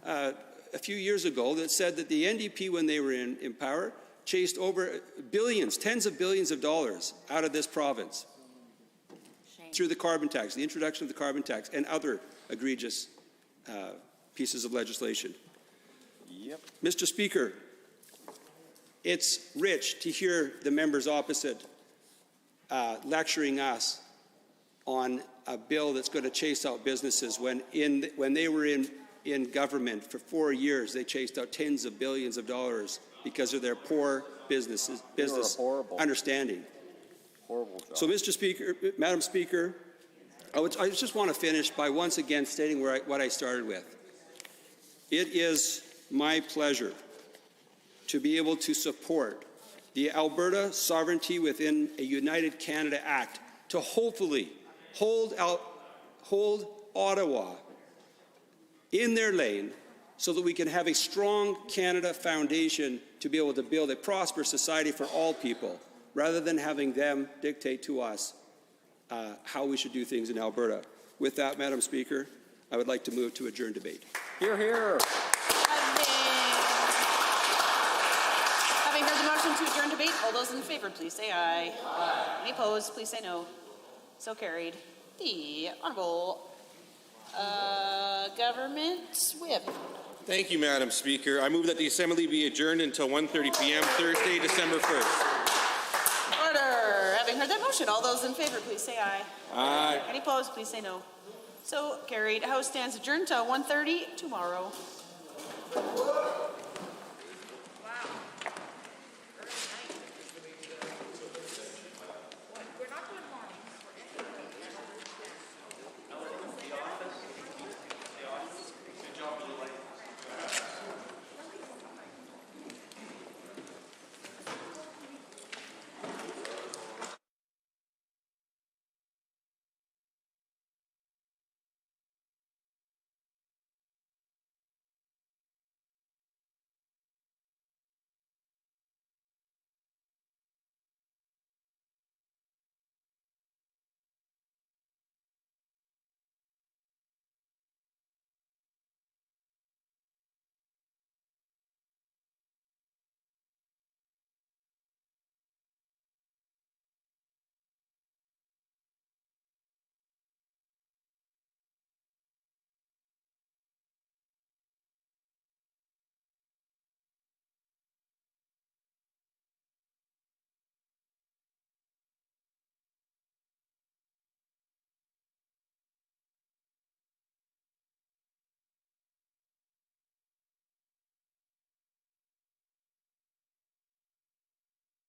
M: a few years ago that said that the NDP, when they were in power, chased over billions, tens of billions of dollars out of this province through the carbon tax, the introduction of the carbon tax, and other egregious pieces of legislation.
N: Yep.
M: Mr. Speaker, it's rich to hear the members opposite lecturing us on a bill that's going to chase out businesses when they were in government for 4 years, they chased out tens of billions of dollars because of their poor business understanding.
N: Horrible job.
M: So, Mr. Speaker, Madam Speaker, I just want to finish by once again stating what I started with. It is my pleasure to be able to support the Alberta Sovereignty Within a United Canada Act to hopefully hold Ottawa in their lane so that we can have a strong Canada foundation to be able to build a prosperous society for all people, rather than having them dictate to us how we should do things in Alberta. With that, Madam Speaker, I would like to move to adjourn debate.
N: Hear, hear.
A: Having heard the motion to adjourn debate, all those in favor, please say aye. Any opposed, please say no. So carried. The Honourable Government Whip.
O: Thank you, Madam Speaker. I move that the Assembly be adjourned until 1:30 p.m. Thursday, December 1st.
A: Order. Having heard that motion, all those in favor, please say aye.
O: Aye.
A: Any opposed, please say no. So carried. House stands adjourned till 1:30 tomorrow.